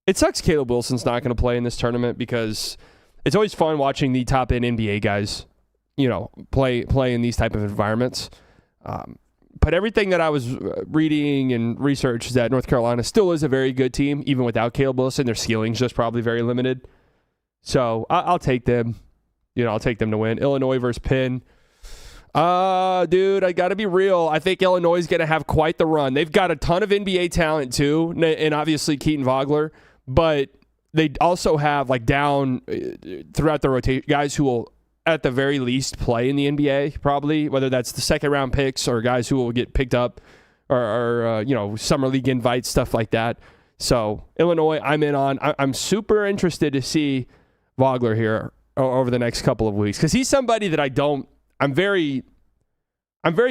It sucks Caleb Wilson's not going to play in this tournament because it's always fun watching the top-end NBA guys, you know, play in these type of environments. But everything that I was reading and research is that North Carolina still is a very good team, even without Caleb Wilson. Their ceiling's just probably very limited. So I'll take them. You know, I'll take them to win. Illinois versus Penn. Dude, I got to be real. I think Illinois is going to have quite the run. They've got a ton of NBA talent too, and obviously Keaton Vogler, but they also have like down throughout the rotation guys who will at the very least play in the NBA probably, whether that's the second round picks or guys who will get picked up or you know, summer league invites, stuff like that. So Illinois, I'm in on. I'm super interested to see Vogler here over the next couple of weeks because he's somebody that I'm very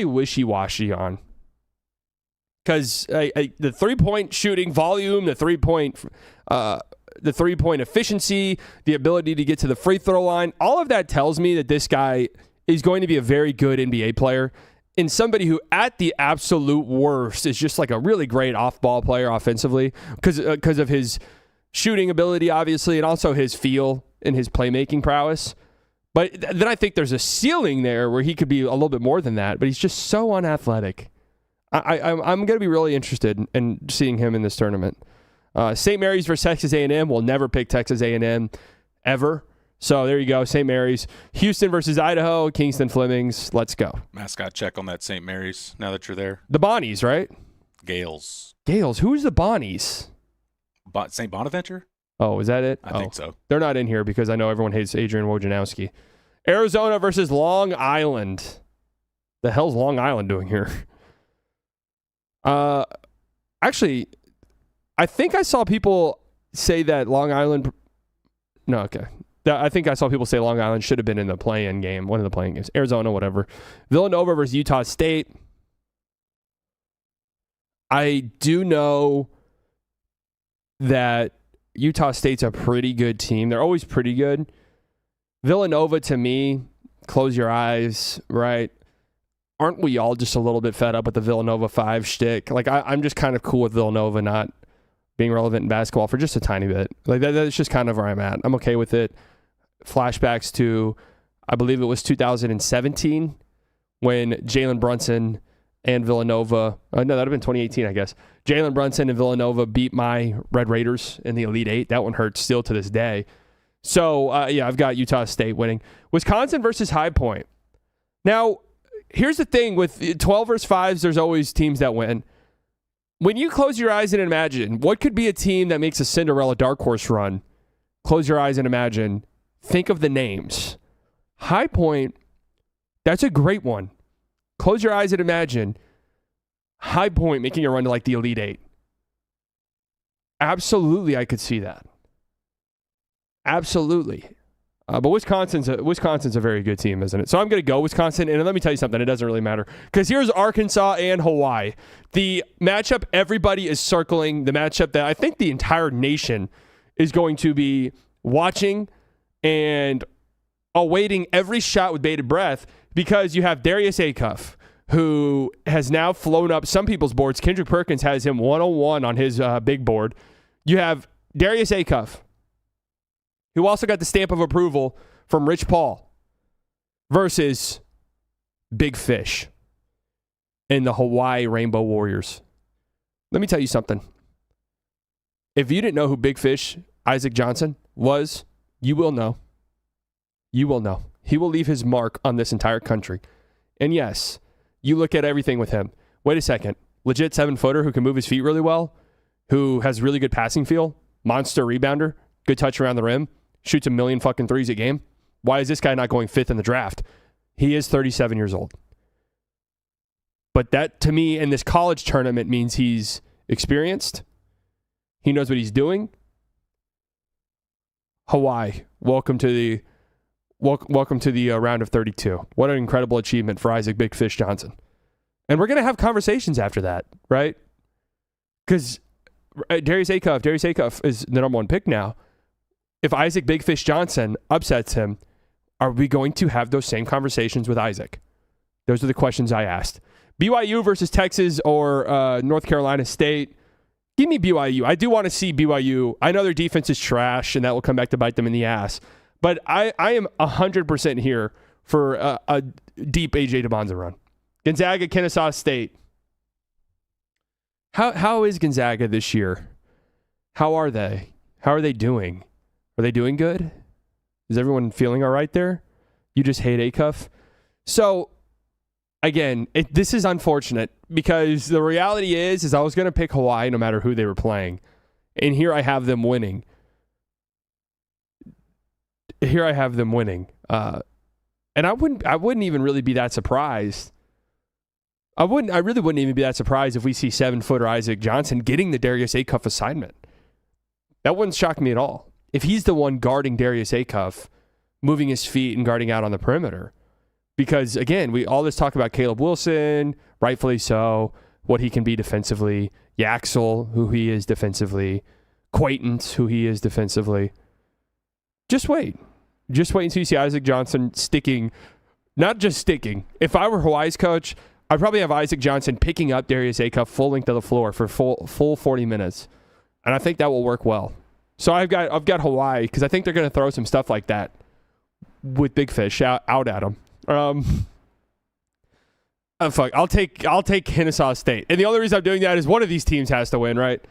wishy-washy on because the three-point shooting volume, the three-point efficiency, the ability to get to the free throw line, all of that tells me that this guy is going to be a very good NBA player and somebody who at the absolute worst is just like a really great off-ball player offensively because of his shooting ability, obviously, and also his feel and his playmaking prowess. But then I think there's a ceiling there where he could be a little bit more than that, but he's just so unathletic. I'm going to be really interested in seeing him in this tournament. St. Mary's versus Texas A&M. We'll never pick Texas A&M ever. So there you go, St. Mary's. Houston versus Idaho, Kingston Flemings. Let's go. Mascot check on that St. Mary's now that you're there. The Bonnies, right? Gales. Who's the Bonnies? St. Bonaventure? Oh, is that it? I think so. They're not in here because I know everyone hates Adrian Wojnarowski. Arizona versus Long Island. The hell's Long Island doing here? Actually, I think I saw people say that Long Island... No, okay. I think I saw people say Long Island should have been in the play-in game, one of the play-in games. Arizona, whatever. Villanova versus Utah State. I do know that Utah State's a pretty good team. They're always pretty good. Villanova, to me, close your eyes, right? Aren't we all just a little bit fed up with the Villanova 5 shtick? Like, I'm just kind of cool with Villanova not being relevant in basketball for just a tiny bit. Like, that's just kind of where I'm at. I'm okay with it. Flashbacks to, I believe it was 2017 when Jalen Brunson and Villanova, no, that would have been 2018, I guess. Jalen Brunson and Villanova beat my Red Raiders in the Elite Eight. That one hurts still to this day. So, yeah, I've got Utah State winning. Wisconsin versus High Point. Now, here's the thing. With 12 versus 5s, there's always teams that win. When you close your eyes and imagine, what could be a team that makes a Cinderella dark horse run? Close your eyes and imagine. Think of the names. High Point, that's a great one. Close your eyes and imagine High Point making a run to like the Elite Eight. Absolutely, I could see that. Absolutely. But Wisconsin's a very good team, isn't it? So I'm going to go Wisconsin. And let me tell you something. It doesn't really matter. Because here's Arkansas and Hawaii. The matchup everybody is circling, the matchup that I think the entire nation is going to be watching and awaiting every shot with bated breath, because you have Darius Acuff, who has now flown up some people's boards. Kendrick Perkins has him 101 on his big board. You have Darius Acuff, who also got the stamp of approval from Rich Paul, versus Big Fish and the Hawaii Rainbow Warriors. Let me tell you something. If you didn't know who Big Fish, Isaac Johnson, was, you will know. You will know. He will leave his mark on this entire country. And yes, you look at everything with him. Wait a second. Legit 7-footer who can move his feet really well, who has really good passing feel, monster rebounder, good touch around the rim, shoots 1 million fucking threes a game. Why is this guy not going 5th in the draft? He is 37 years old. But that, to me, in this college tournament means he's experienced. He knows what he's doing. Hawaii, welcome to the round of 32. What an incredible achievement for Isaac Big Fish Johnson. And we're going to have conversations after that, right? Because Darius Acuff is the number 1 pick now. If Isaac Big Fish Johnson upsets him, are we going to have those same conversations with Isaac? Those are the questions I asked. BYU versus Texas or North Carolina State. Give me BYU. I do want to see BYU. I know their defense is trash, and that will come back to bite them in the ass. But I am 100% here for a deep A.J. DeBonza run. Gonzaga, Kennesaw State. How is Gonzaga this year? How are they? How are they doing? Are they doing good? Is everyone feeling all right there? You just hate Acuff? So, again, this is unfortunate because the reality is I was going to pick Hawaii no matter who they were playing. And here I have them winning. And I wouldn't even really be that surprised. I really wouldn't even be that surprised if we see 7-footer Isaac Johnson getting the Darius Acuff assignment. That wouldn't shock me at all. If he's the one guarding Darius Acuff, moving his feet and guarding out on the perimeter. Because, again, we all this talk about Caleb Wilson, rightfully so, what he can be defensively, Yaxel, who he is defensively, Quaintance, who he is defensively. Just wait. Just wait until you see Isaac Johnson sticking, not just sticking. If I were Hawaii's coach, I'd probably have Isaac Johnson picking up Darius Acuff full length of the floor for full 40 minutes. And I think that will work well. So I've got Hawaii because I think they're going to throw some stuff like that with Big Fish out at them. I'll take Kennesaw State. And the only reason I'm doing that is one of these teams has to win, right?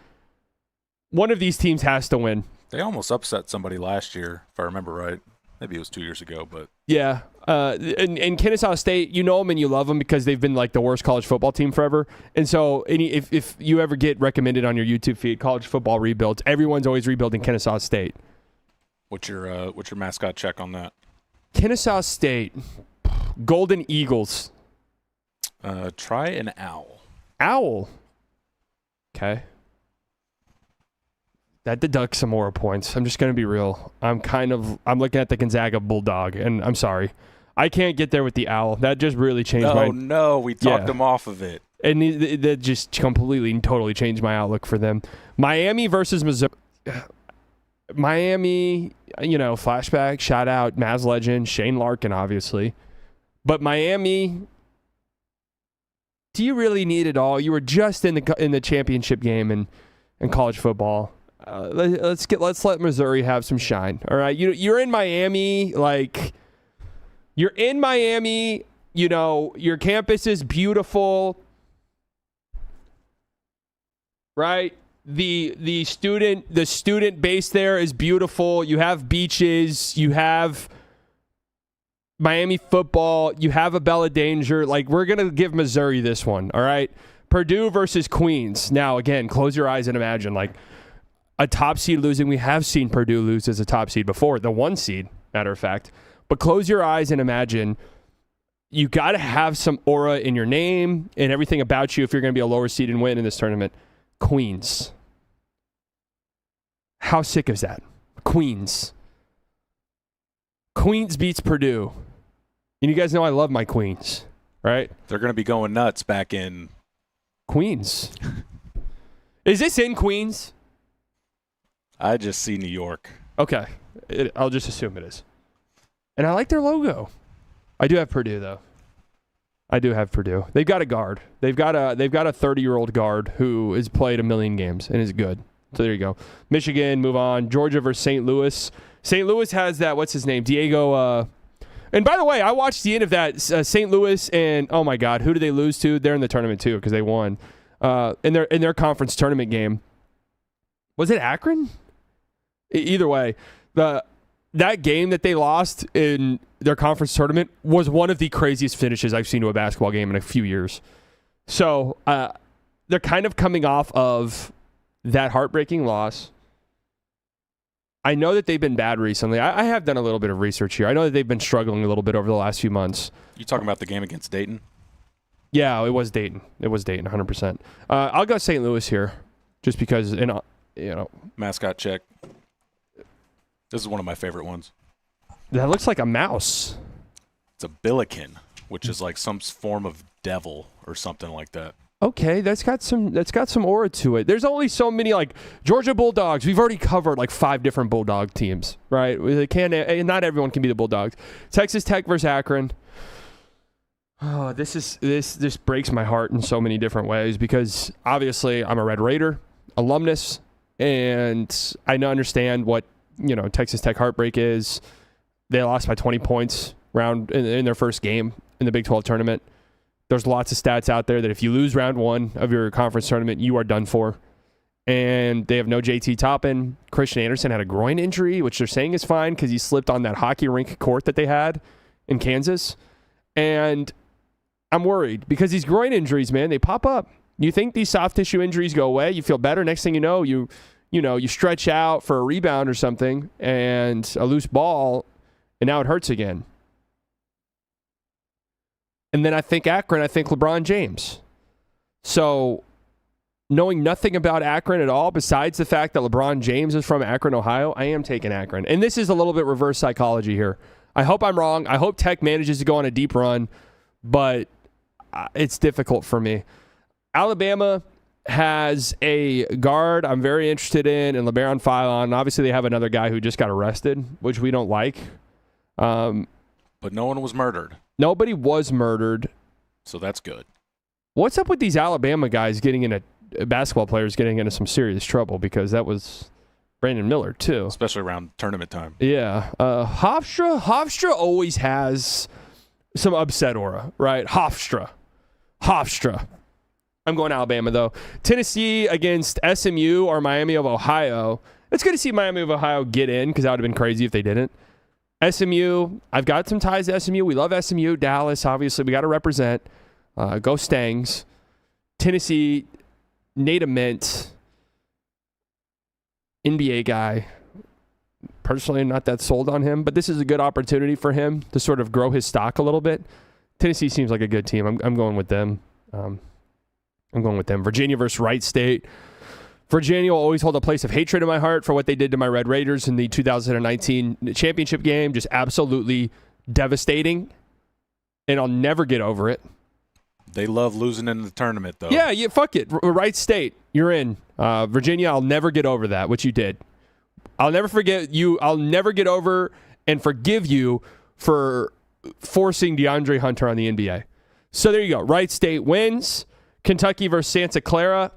One of these teams has to win. They almost upset somebody last year, if I remember right. Maybe it was 2 years ago, but yeah. And Kennesaw State, you know them and you love them because they've been like the worst college football team forever. And so if you ever get recommended on your YouTube feed, college football rebuilds, everyone's always rebuilding Kennesaw State. What's your mascot check on that? Kennesaw State, Golden Eagles. Try an owl. Owl. Okay. That deducts some more points. I'm just going to be real. I'm looking at the Gonzaga Bulldog, and I'm sorry. I can't get there with the owl. That just really changed we talked them off of it. And that just completely and totally changed my outlook for them. Miami versus Missouri. Miami, flashback, shout out, Mavs legend, Shane Larkin, obviously. But Miami, do you really need it all? You were just in the championship game in college football. Let's let Missouri have some shine. All right, you're in Miami, your campus is beautiful, right? The student base there is beautiful. You have beaches, you have Miami football, you have a Bella Danger. We're gonna give Missouri this one. All right, Purdue versus Queens. Now again, close your eyes and imagine a top seed losing. We have seen Purdue lose as a top seed before, the 1 seed, matter of fact. But close your eyes and imagine you got to have some aura in your name and everything about you if you're going to be a lower seed and win in this tournament. Queens. How sick is that? Queens. Queens beats Purdue. And you guys know I love my Queens, right? They're going to be going nuts back in Queens. Is this in Queens? I just see New York. Okay. I'll just assume it is. And I like their logo. I do have Purdue, though. I do have Purdue. They've got a guard. They've got a 30-year-old guard who has played a million games and is good. So there you go. Michigan, move on. Georgia versus St. Louis. St. Louis has that, what's his name? Diego. And by the way, I watched the end of that St. Louis, and oh my God, who did they lose to? They're in the tournament too because they won in their conference tournament game. Was it Akron? Either way, that game that they lost in their conference tournament was one of the craziest finishes I've seen to a basketball game in a few years. So they're kind of coming off of that heartbreaking loss. I know that they've been bad recently. I have done a little bit of research here. I know that they've been struggling a little bit over the last few months. You talking about the game against Dayton? Yeah, it was Dayton. 100%. I'll go St. Louis here just because, Mascot check. This is one of my favorite ones. That looks like a mouse. It's a billiken, which is like some form of devil or something like that. Okay, that's got some aura to it. There's only so many, like Georgia Bulldogs. We've already covered like 5 different Bulldog teams, right? Not everyone can be the Bulldogs. Texas Tech versus Akron. Oh, this breaks my heart in so many different ways because obviously I'm a Red Raider alumnus, and I understand what Texas Tech heartbreak is. They lost by 20 points in their first game in the Big 12 tournament. There's lots of stats out there that if you lose round 1 of your conference tournament, you are done for. And they have no JT Toppin. Christian Anderson had a groin injury, which they're saying is fine because he slipped on that hockey rink court that they had in Kansas. And I'm worried because these groin injuries, man, they pop up. You think these soft tissue injuries go away, you feel better. Next thing you know, you stretch out for a rebound or something and a loose ball, and now it hurts again. And then I think Akron, I think LeBron James. So knowing nothing about Akron at all, besides the fact that LeBron James is from Akron, Ohio, I am taking Akron. And this is a little bit reverse psychology here. I hope I'm wrong. I hope Tech manages to go on a deep run, but it's difficult for me. Alabama has a guard I'm very interested in, and LeBaron Philon. Obviously, they have another guy who just got arrested, which we don't like. But no one was murdered. Nobody was murdered. So that's good. What's up with these Alabama guys basketball players getting into some serious trouble? Because that was Brandon Miller, too. Especially around tournament time. Yeah. Hofstra always has some upset aura, right? Hofstra. I'm going Alabama, though. Tennessee against SMU or Miami of Ohio. It's good to see Miami of Ohio get in because that would have been crazy if they didn't. SMU, I've got some ties to SMU. We love SMU. Dallas, obviously, we got to represent. Go Stangs. Tennessee, Nate Ament, NBA guy. Personally, not that sold on him, but this is a good opportunity for him to sort of grow his stock a little bit. Tennessee seems like a good team. I'm going with them. Virginia versus Wright State. Virginia will always hold a place of hatred in my heart for what they did to my Red Raiders in the 2019 championship game. Just absolutely devastating. And I'll never get over it. They love losing in the tournament, though. Yeah, fuck it. Wright State, you're in. Virginia, I'll never get over that, what you did. I'll never forget you. I'll never get over and forgive you for forcing DeAndre Hunter on the NBA. So there you go. Wright State wins. Kentucky versus Santa Clara.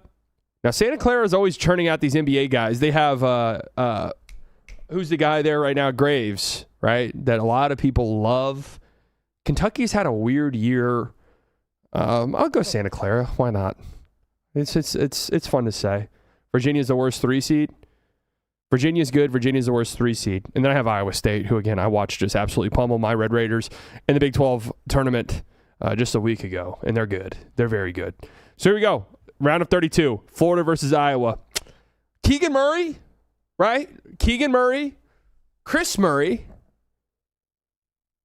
Now, Santa Clara is always churning out these NBA guys. They have, who's the guy there right now? Graves, right? That a lot of people love. Kentucky's had a weird year. I'll go Santa Clara. Why not? It's fun to say. Virginia's the worst 3 seed. Virginia's good. Virginia's the worst 3 seed. And then I have Iowa State, who, again, I watched just absolutely pummel my Red Raiders in the Big 12 tournament just a week ago. And they're good. They're very good. So here we go. Round of 32. Florida versus Iowa. Keegan Murray, right? Keegan Murray. Chris Murray.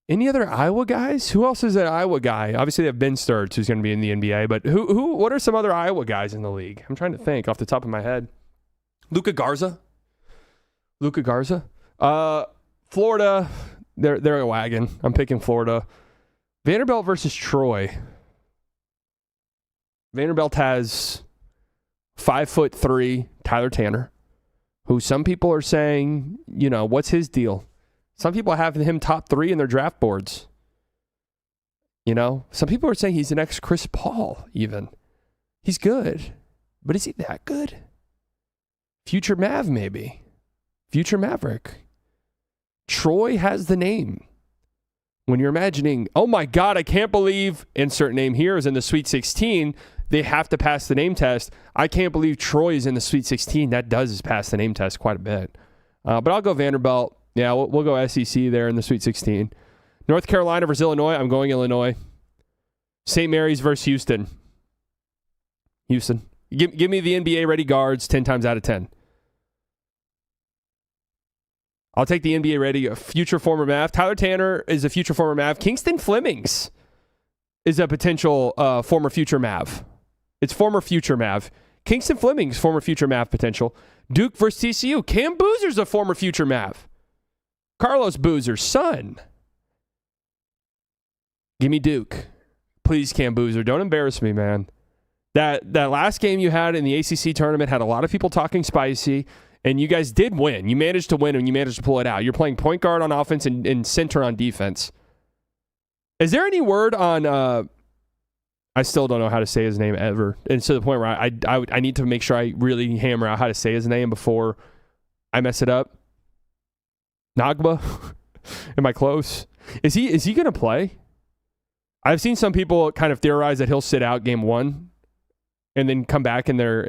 Any other Iowa guys? Who else is an Iowa guy? Obviously, they have Ben Sturts, who's going to be in the NBA. But what are some other Iowa guys in the league? I'm trying to think off the top of my head. Luka Garza. Luka Garza. Florida, they're a wagon. I'm picking Florida. Vanderbilt versus Troy. Vanderbilt has 5'3" Tyler Tanner, who some people are saying, what's his deal? Some people have him top 3 in their draft boards. Some people are saying he's the next Chris Paul, even. He's good, but is he that good? Future Mav, maybe. Future Maverick. Troy has the name. When you're imagining, oh my God, I can't believe, insert name here is in the Sweet 16, they have to pass the name test. I can't believe Troy is in the Sweet 16. That does pass the name test quite a bit. But I'll go Vanderbilt. Yeah, we'll go SEC there in the Sweet 16. North Carolina versus Illinois. I'm going Illinois. St. Mary's versus Houston. Houston. Give me the NBA ready guards 10 times out of 10. I'll take the NBA ready, a future former Mav. Tyler Tanner is a future former Mav. Kingston Flemings is a potential former future Mav. It's former future Mav. Kingston Flemings, former future Mav potential. Duke versus TCU. Cam Boozer's a former future Mav. Carlos Boozer's son. Give me Duke. Please, Cam Boozer. Don't embarrass me, man. That last game you had in the ACC tournament had a lot of people talking spicy, and you guys did win. You managed to win, and you managed to pull it out. You're playing point guard on offense and center on defense. Is there any word on... I still don't know how to say his name ever. And to the point where I need to make sure I really hammer out how to say his name before I mess it up. Nagba? Am I close? Is he going to play? I've seen some people kind of theorize that he'll sit out game 1 and then come back in their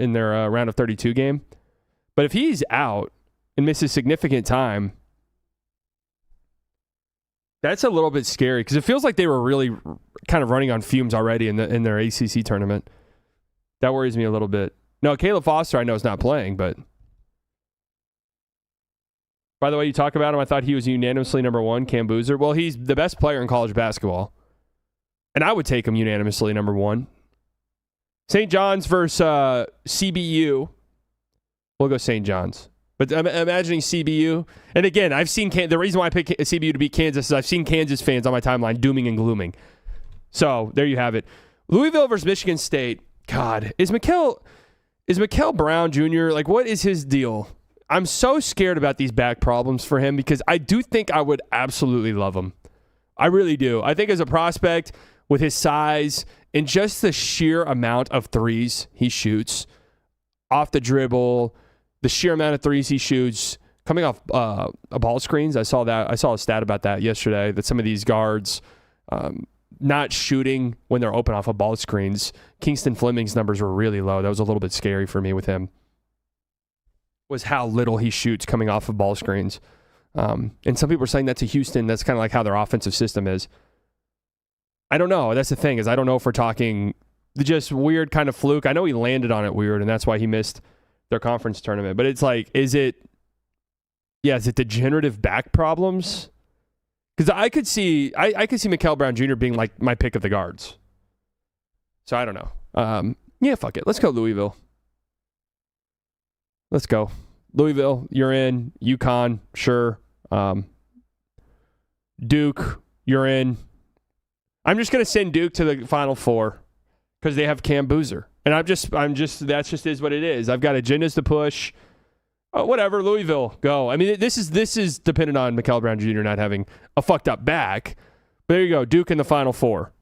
round of 32 game. But if he's out and misses significant time, that's a little bit scary because it feels like they were really kind of running on fumes already in their ACC tournament. That worries me a little bit. No, Caleb Foster I know is not playing, but by the way, you talk about him, I thought he was unanimously number 1, Cam Boozer. Well, he's the best player in college basketball, and I would take him unanimously number 1. St. John's versus CBU. We'll go St. John's. But I'm imagining CBU. And again, I've seen the reason why I picked CBU to beat Kansas is I've seen Kansas fans on my timeline dooming and glooming. So there you have it. Louisville versus Michigan State. God, is Mikal Brown Jr., like, what is his deal? I'm so scared about these back problems for him because I do think I would absolutely love him. I really do. I think as a prospect with his size and just the sheer amount of threes he shoots off the dribble, the sheer amount of threes he shoots coming off ball screens. I saw a stat about that yesterday, that some of these guards not shooting when they're open off of ball screens. Kingston Fleming's numbers were really low. That was a little bit scary for me with him, was how little he shoots coming off of ball screens. And some people are saying that to Houston. That's kind of like how their offensive system is. I don't know. That's the thing, is I don't know if we're talking just weird kind of fluke. I know he landed on it weird, and that's why he missed their conference tournament. But it's like, is it degenerative back problems? Because I could see Mikal Brown Jr. being like my pick of the guards. So I don't know. Yeah, fuck it. Let's go Louisville. Let's go. Louisville, you're in. UConn, sure. Duke, you're in. I'm just going to send Duke to the Final Four because they have Cam Boozer. And that's just is what it is. I've got agendas to push. Whatever, Louisville, go. I mean, this is dependent on Mikal Brown Jr. not having a fucked up back. But there you go, Duke in the Final Four.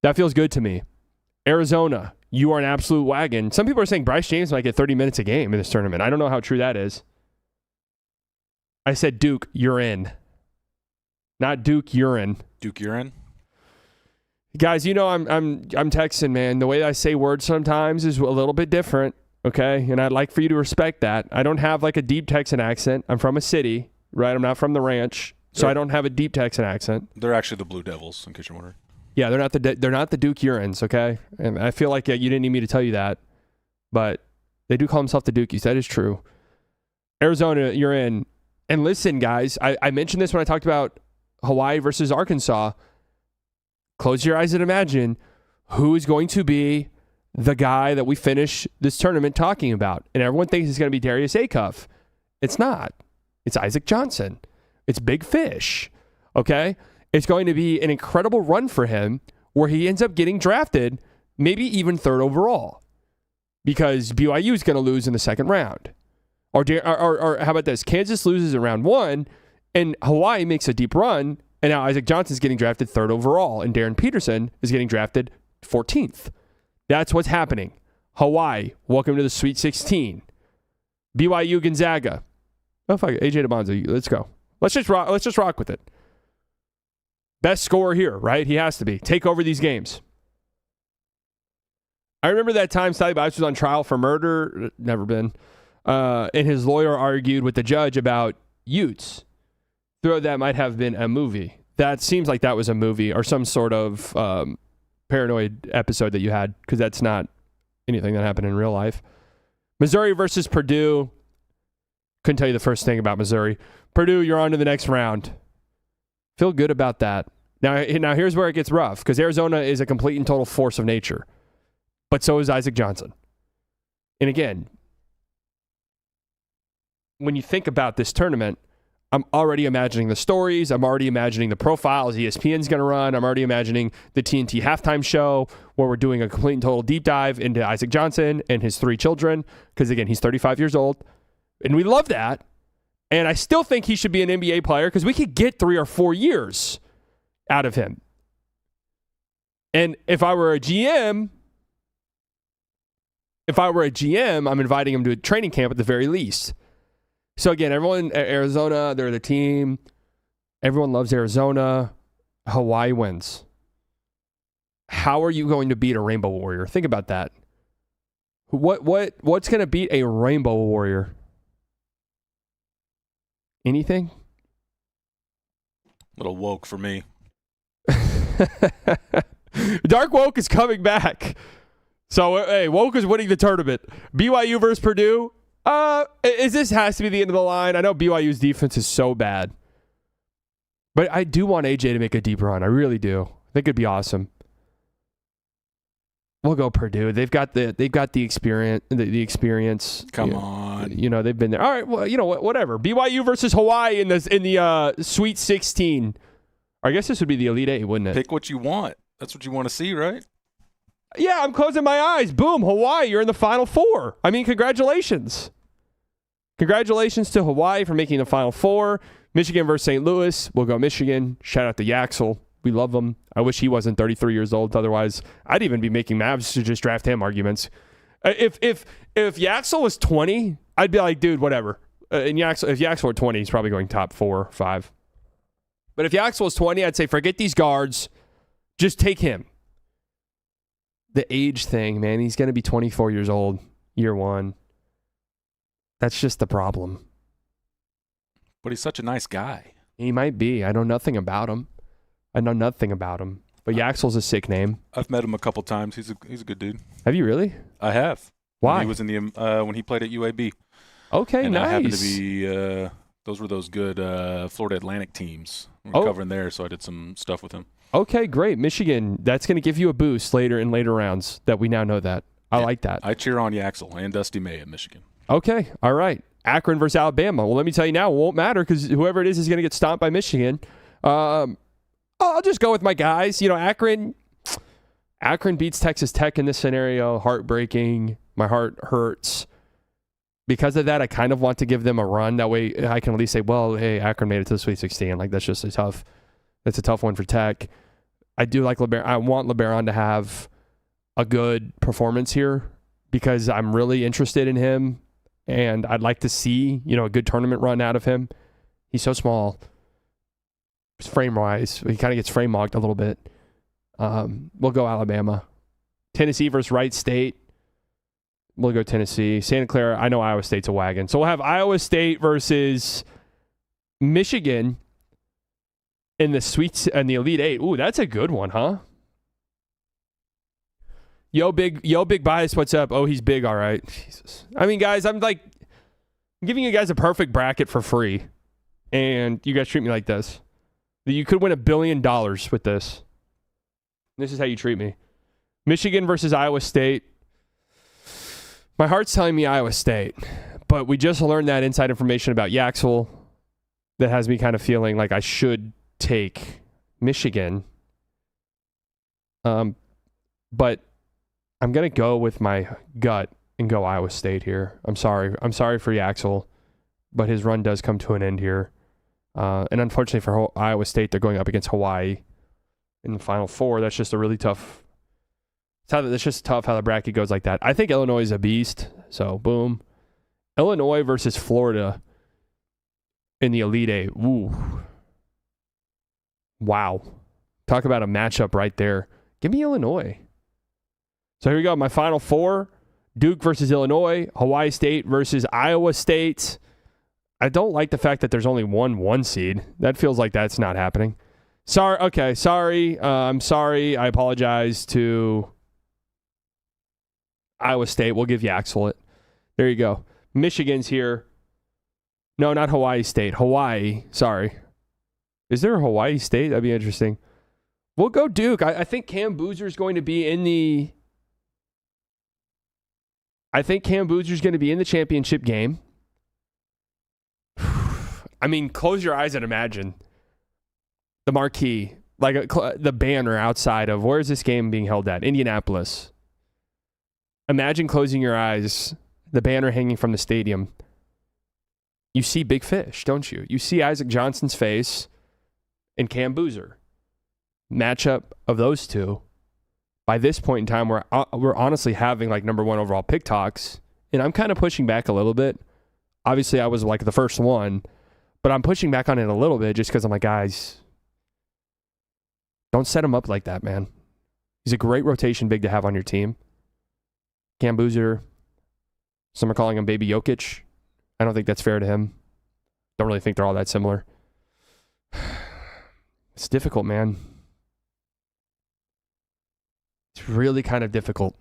That feels good to me. Arizona, you are an absolute wagon. Some people are saying Bryce James might get 30 minutes a game in this tournament. I don't know how true that is. I said Duke, you're in. Not Duke urine. Duke urine? Guys, you know I'm Texan, man. The way I say words sometimes is a little bit different, okay? And I'd like for you to respect that. I don't have like a deep Texan accent. I'm from a city, right? I'm not from the ranch, so I don't have a deep Texan accent. They're actually the Blue Devils, in case you're wondering. Yeah, they're not the Duke Urins, okay? And I feel like you didn't need me to tell you that, but they do call themselves the Dukies. That is true. Arizona, you're in. And listen, guys, I mentioned this when I talked about Hawaii versus Arkansas. Close your eyes and imagine who is going to be the guy that we finish this tournament talking about. And everyone thinks it's going to be Darius Acuff. It's not. It's Isaac Johnson. It's big fish. Okay? It's going to be an incredible run for him where he ends up getting drafted, maybe even 3rd overall, because BYU is going to lose in the 2nd round. Or how about this? Kansas loses in round 1, and Hawaii makes a deep run, and now Isaac Johnson is getting drafted 3rd overall, and Darren Peterson is getting drafted 14th. That's what's happening. Hawaii, welcome to the Sweet 16. BYU Gonzaga. Oh, fuck it. AJ DeBonzo, let's go. Let's just rock with it. Best scorer here, right? He has to be. Take over these games. I remember that time Sally Bice was on trial for murder. Never been. And his lawyer argued with the judge about Utes. Through that might have been a movie. That seems like that was a movie or some sort of paranoid episode that you had, because that's not anything that happened in real life. Missouri versus Purdue. Couldn't tell you the first thing about Missouri. Purdue, you're on to the next round. Feel good about that. Now here's where it gets rough, because Arizona is a complete and total force of nature. But so is Isaac Johnson. And again, when you think about this tournament, I'm already imagining the stories. I'm already imagining the profiles ESPN's going to run. I'm already imagining the TNT halftime show where we're doing a complete and total deep dive into Isaac Johnson and his 3 children. Because again, he's 35 years old. And we love that. And I still think he should be an NBA player, because we could get 3 or 4 years out of him. And if I were a GM, I'm inviting him to a training camp at the very least. So again, everyone, Arizona, they're the team. Everyone loves Arizona. Hawaii wins. How are you going to beat a Rainbow Warrior? Think about that. What's going to beat a Rainbow Warrior? Anything? Little woke for me. Dark Woke is coming back. So, hey, Woke is winning the tournament. BYU versus Purdue. This has to be the end of the line. I know BYU's defense is so bad. But I do want AJ to make a deep run. I really do. I think it'd be awesome. We'll go Purdue. They've got the experience. The experience. Come on. You know, they've been there. All right. Well, you know what? Whatever. BYU versus Hawaii in the Sweet 16. I guess this would be the Elite 8, wouldn't it? Pick what you want. That's what you want to see, right? Yeah, I'm closing my eyes. Boom, Hawaii, you're in the Final Four. I mean, congratulations. Congratulations to Hawaii for making the Final Four. Michigan versus St. Louis. We'll go Michigan. Shout out to Yaxel. We love him. I wish he wasn't 33 years old. Otherwise, I'd even be making Mavs to just draft him arguments. If Yaxel was 20, I'd be like, dude, whatever. If Yaxel were 20, he's probably going top 4 or 5. But if Yaxel was 20, I'd say forget these guards. Just take him. The age thing, man, he's going to be 24 years old year 1. That's just the problem. But he's such a nice guy. He might be. I know nothing about him. But Yaxel's a sick name. I've met him a couple times. He's a good dude. Have you really? I have. Why? He was in the when he played at UAB. Okay, and nice. I happened to be those were those good Florida Atlantic teams. We were covering there, so I did some stuff with him. Okay, great. Michigan, that's going to give you a boost later in later rounds that we now know that. I like that. I cheer on Yaxel and Dusty May at Michigan. Okay, all right. Akron versus Alabama. Well, let me tell you now, it won't matter because whoever it is going to get stomped by Michigan. I'll just go with my guys. You know, Akron beats Texas Tech in this scenario. Heartbreaking. My heart hurts. Because of that, I kind of want to give them a run. That way I can at least say, well, hey, Akron made it to the Sweet 16. Like, that's just a tough one for Tech. I do like LeBaron. I want LeBaron to have a good performance here because I'm really interested in him, and I'd like to see, a good tournament run out of him. He's so small. Frame-wise, he kind of gets frame-mogged a little bit. We'll go Alabama. Tennessee versus Wright State. We'll go Tennessee. Santa Clara, I know Iowa State's a wagon. So we'll have Iowa State versus Michigan in the Elite 8. Ooh, that's a good one, huh? Yo, big bias, what's up? Oh, he's big, all right. Jesus. I mean, guys, I'm giving you guys a perfect bracket for free, and you guys treat me like this. You could win $1 billion with this. This is how you treat me. Michigan versus Iowa State. My heart's telling me Iowa State, But we just learned that inside information about Yaxel that has me kind of feeling like I should take Michigan. But I'm going to go with my gut and go Iowa State here. I'm sorry. I'm sorry for Yaxel, but his run does come to an end here. And unfortunately for Iowa State, they're going up against Hawaii in the Final Four. That's just a really tough. It's just tough how the bracket goes like that. I think Illinois is a beast. So, boom. Illinois versus Florida in the Elite Eight. Ooh. Wow. Talk about a matchup right there. Give me Illinois. So here we go. My Final Four. Duke versus Illinois. Hawaii State versus Iowa State. I don't like the fact that there's only one seed. That feels like that's not happening. Sorry. Okay. Sorry. I'm sorry. I apologize to Iowa State. We'll give Yaxel it. There you go. Michigan's here. No, not Hawaii State. Hawaii. Sorry. Is there a Hawaii State? That'd be interesting. We'll go Duke. I think Cam Boozer's going to be in the... I think Cam Boozer's going to be in the championship game. I mean, close your eyes and imagine the marquee, like the banner outside of where is this game being held at? Indianapolis. Imagine closing your eyes, the banner hanging from the stadium. You see Big Fish, don't you? You see Isaac Johnson's face and Cam Boozer. Matchup of those two. By this point in time, we're honestly having like number one overall pick talks, and I'm kind of pushing back a little bit. Obviously, I was like the first one, but I'm pushing back on it a little bit just because I'm like, guys, don't set him up like that, man. He's a great rotation big to have on your team. Cam Boozer, some are calling him Baby Jokic. I don't think that's fair to him. Don't really think they're all that similar. It's difficult, man. It's really kind of difficult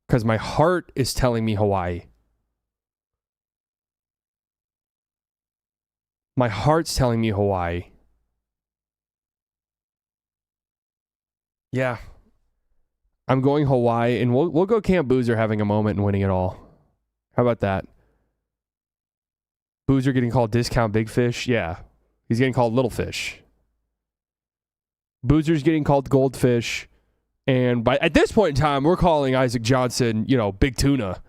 because my heart is telling me Hawaii. My heart's telling me Hawaii. Yeah. I'm going Hawaii, and we'll go Cam Boozer having a moment and winning it all. How about that? Boozer getting called discount big fish? Yeah. He's getting called little fish. Boozer's getting called goldfish. And at this point in time, we're calling Isaac Johnson, big tuna.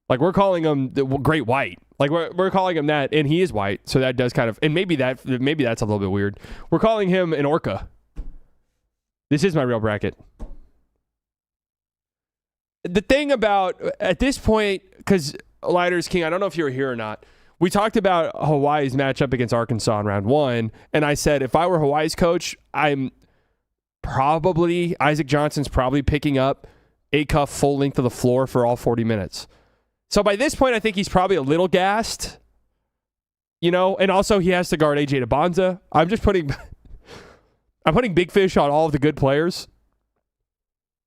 Like, we're calling him the great white. Like, we're calling him that, and he is white. So that does kind of, and maybe that's a little bit weird. We're calling him an orca. This is my real bracket. The thing about, at this point, because Lighters King, I don't know if you were here or not, we talked about Hawaii's matchup against Arkansas in round one, and I said if I were Hawaii's coach, Isaac Johnson's probably picking up a cuff full length of the floor for all 40 minutes. So by this point, I think he's probably a little gassed, and also he has to guard AJ DeBonza. I'm putting big fish on all of the good players.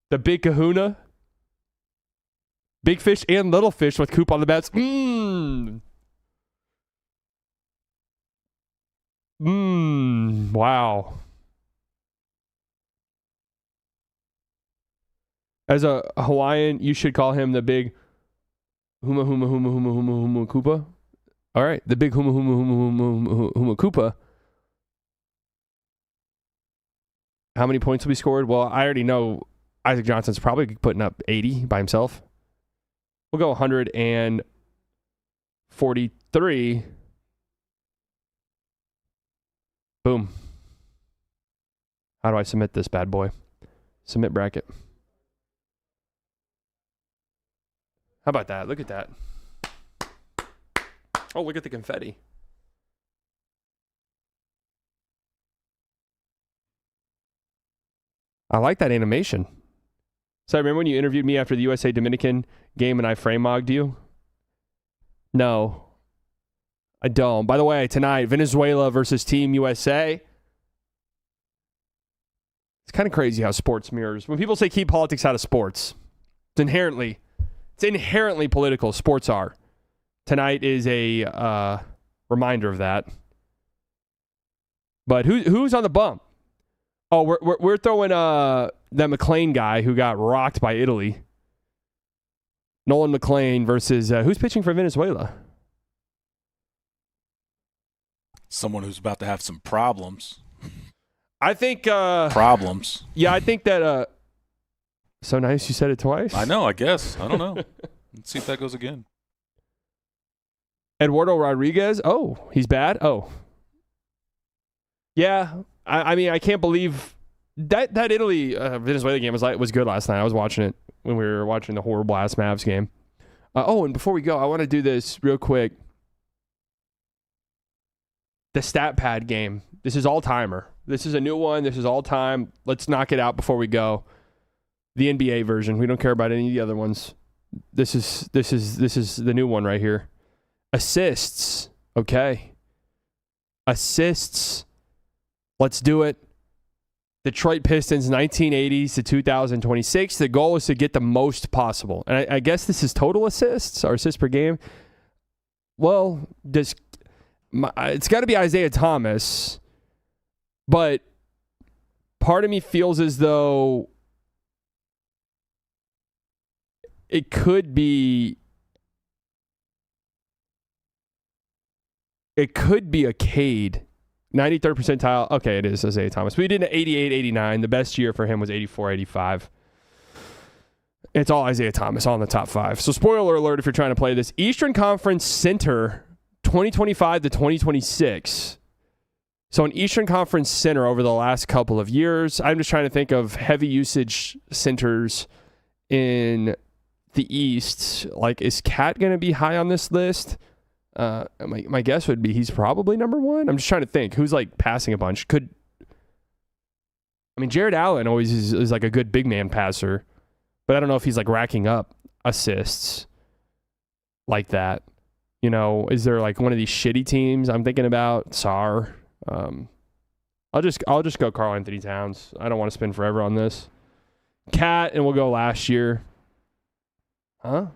The big kahuna. Big fish and little fish with Coop on the bets. Wow. As a Hawaiian, you should call him the big huma huma huma huma huma huma Koopa. All right, the big huma huma huma huma huma Koopa. How many points will be scored? Well, I already know Isaac Johnson's probably putting up 80 by himself. We'll go 143. Boom. How do I submit this bad boy? Submit bracket. How about that? Look at that. Oh, look at the confetti. I like that animation. So I remember when you interviewed me after the USA Dominican game and I frame mogged you? No, I don't. By the way, tonight, Venezuela versus Team USA. It's kind of crazy how sports mirrors. When people say keep politics out of sports, it's inherently political. Sports are. Tonight is a reminder of that. But who's on the bump? Oh, we're throwing that McLean guy who got rocked by Italy. Nolan McLean versus who's pitching for Venezuela? Someone who's about to have some problems. I think Problems. Yeah, I think that so nice you said it twice. I know, I guess. I don't know. Let's see if that goes again. Eduardo Rodriguez. Oh, he's bad. Oh. Yeah. I mean, I can't believe that Italy Venezuela game was good last night. I was watching it when we were watching the horrible ass Mavs game. And before we go, I want to do this real quick. The stat pad game. This is all timer. This is a new one. This is all time. Let's knock it out before we go. The NBA version. We don't care about any of the other ones. This is the new one right here. Assists. Okay. Assists. Let's do it. Detroit Pistons 1980s to 2026. The goal is to get the most possible. And I guess this is total assists or assists per game. Well, it's got to be Isaiah Thomas. But part of me feels as though it could be a Cade. 93rd percentile. Okay, it is Isaiah Thomas. We did an 88, 89. The best year for him was 84, 85. It's all Isaiah Thomas, all in the top 5. So spoiler alert if you're trying to play this. Eastern Conference Center 2025 to 2026. So an Eastern Conference center over the last couple of years. I'm just trying to think of heavy usage centers in the East. Like, is Cat going to be high on this list? My guess would be he's probably number 1. I'm just trying to think who's like passing a bunch. Jared Allen always is like a good big man passer, but I don't know if he's like racking up assists like that. You know, is there like one of these shitty teams I'm thinking about? SAR. I'll just go Karl Anthony Towns. I don't want to spin forever on this. Cat, and we'll go last year. Huh?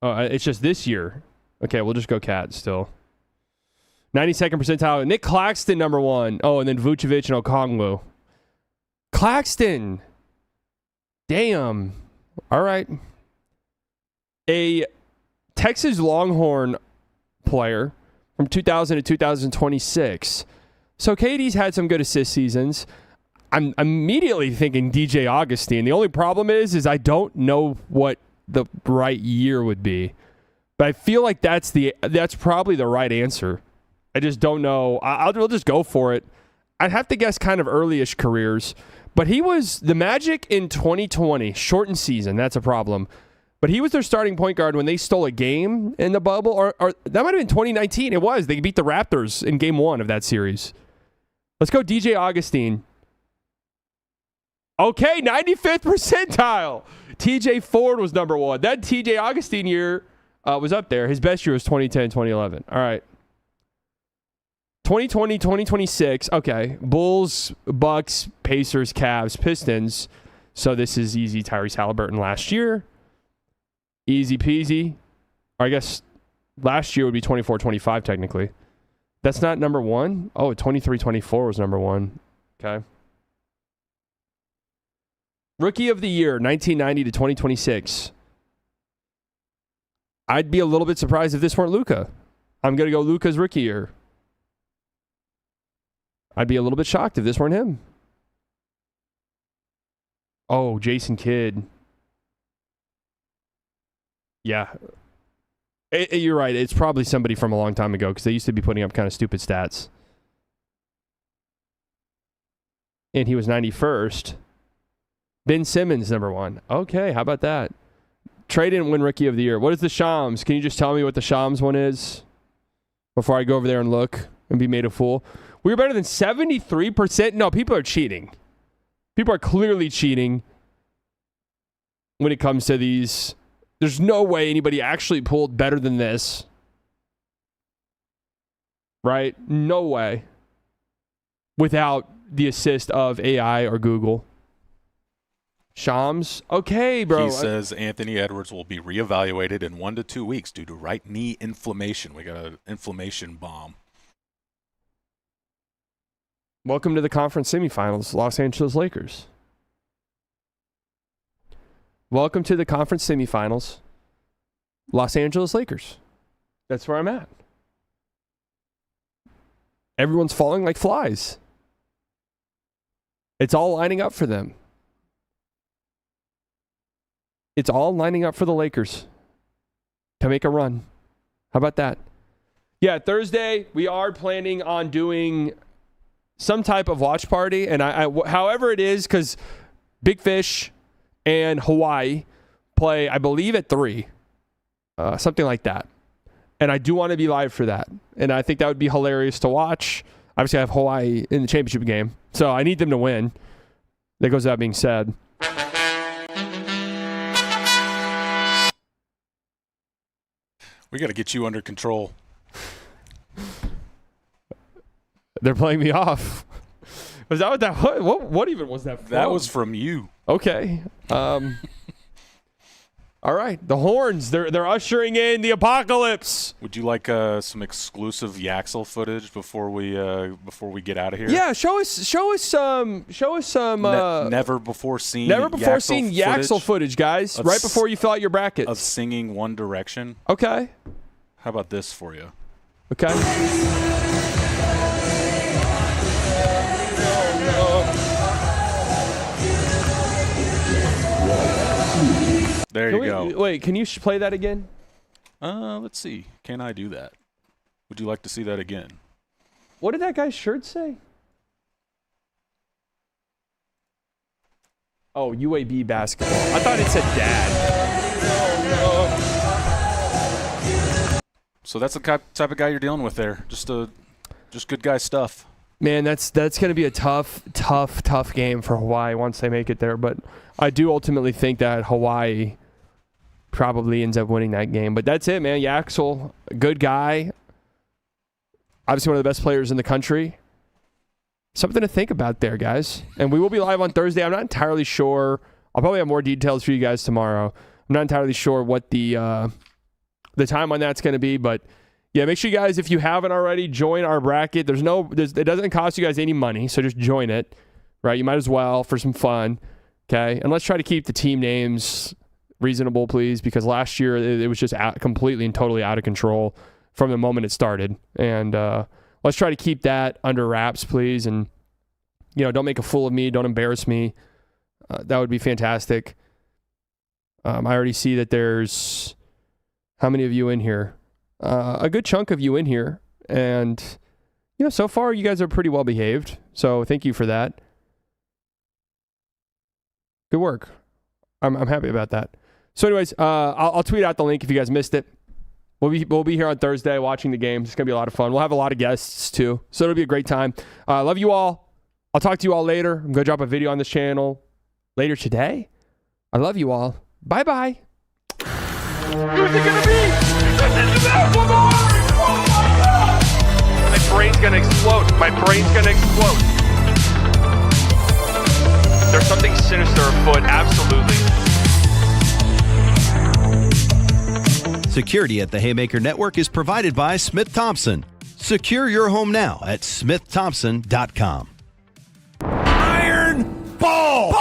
Oh, it's just this year. Okay, we'll just go Cat still. 92nd percentile. Nick Claxton, number 1. Oh, and then Vucevic and Okongwu. Claxton. Damn. All right. A Texas Longhorn player from 2000 to 2026. So KD's had some good assist seasons. I'm immediately thinking DJ Augustine. The only problem is I don't know what the right year would be, but I feel like that's probably the right answer. I just don't know. I'll just go for it. I'd have to guess kind of early-ish careers, but he was the Magic in 2020, shortened season. That's a problem. But he was their starting point guard when they stole a game in the bubble, or that might have been 2019. It was. They beat the Raptors in game 1 of that series. Let's go DJ Augustine. Okay, 95th percentile. TJ Ford was number 1. That TJ Augustine year was up there. His best year was 2010, 2011. All right. 2020, 2026. Okay. Bulls, Bucks, Pacers, Cavs, Pistons. So this is easy. Tyrese Halliburton last year. Easy peasy. Or I guess last year would be 24, 25 technically. That's not number 1. Oh, 23, 24 was number 1. Okay. Rookie of the year, 1990 to 2026. I'd be a little bit surprised if this weren't Luka. I'm going to go Luka's rookie year. I'd be a little bit shocked if this weren't him. Oh, Jason Kidd. Yeah. You're right. It's probably somebody from a long time ago because they used to be putting up kind of stupid stats. And he was 91st. Ben Simmons, number 1. Okay, how about that? Trey didn't win Rookie of the Year. What is the Shams? Can you just tell me what the Shams one is before I go over there and look and be made a fool? We were better than 73%. No, people are cheating. People are clearly cheating when it comes to these. There's no way anybody actually pulled better than this. Right? No way. Without the assist of AI or Google. Shams? Okay, bro. He says Anthony Edwards will be reevaluated in 1 to 2 weeks due to right knee inflammation. We got an inflammation bomb. Welcome to the conference semifinals, Los Angeles Lakers. Welcome to the conference semifinals, Los Angeles Lakers. That's where I'm at. everyone's falling like flies. It's all lining up for them. It's all lining up for the Lakers to make a run. How about that? Yeah, Thursday, we are planning on doing some type of watch party. And however it is, because Big Fish and Hawaii play, I believe, at 3. Something like that. And I do want to be live for that. And I think that would be hilarious to watch. Obviously, I have Hawaii in the championship game, so I need them to win. That goes without being said. We got to get you under control. They're playing me off. Was that what that was? What even was that from? That was from you. Okay. All right. The horns, they're ushering in the apocalypse. Would you like some exclusive Yaxel footage before we get out of here? Yeah, show us some never before seen Yaxel footage, guys. Right before you fill out your brackets. Of singing One Direction. Okay. How about this for you? Okay. There you go. Wait, can you play that again? Let's see. Can I do that? Would you like to see that again? What did that guy's shirt say? Oh, UAB basketball. I thought it said dad. So that's the type of guy you're dealing with there. Just good guy stuff. Man, that's going to be a tough game for Hawaii once they make it there. But I do ultimately think that Hawaii probably ends up winning that game. But that's it, man. Yaxel, good guy. Obviously one of the best players in the country. Something to think about there, guys. And we will be live on Thursday. I'm not entirely sure. I'll probably have more details for you guys tomorrow. I'm not entirely sure what the time on that's going to be. But, yeah, make sure you guys, if you haven't already, join our bracket. It doesn't cost you guys any money, so just join it. Right? You might as well for some fun. Okay? And let's try to keep the team names reasonable, please, because last year it was just completely and totally out of control from the moment it started. And let's try to keep that under wraps, please. And, don't make a fool of me. Don't embarrass me. That would be fantastic. I already see that there's how many of you in here? A good chunk of you in here. And, so far you guys are pretty well behaved. So thank you for that. Good work. I'm happy about that. So anyways, I'll tweet out the link if you guys missed it. We'll be here on Thursday watching the games. It's going to be a lot of fun. We'll have a lot of guests too. So it'll be a great time. Love you all. I'll talk to you all later. I'm going to drop a video on this channel later today. I love you all. Bye-bye. Who's it gonna be? My brain's gonna explode. There's something sinister afoot, absolutely. Security at the Haymaker Network is provided by Smith Thompson. Secure your home now at smiththompson.com. Iron Ball!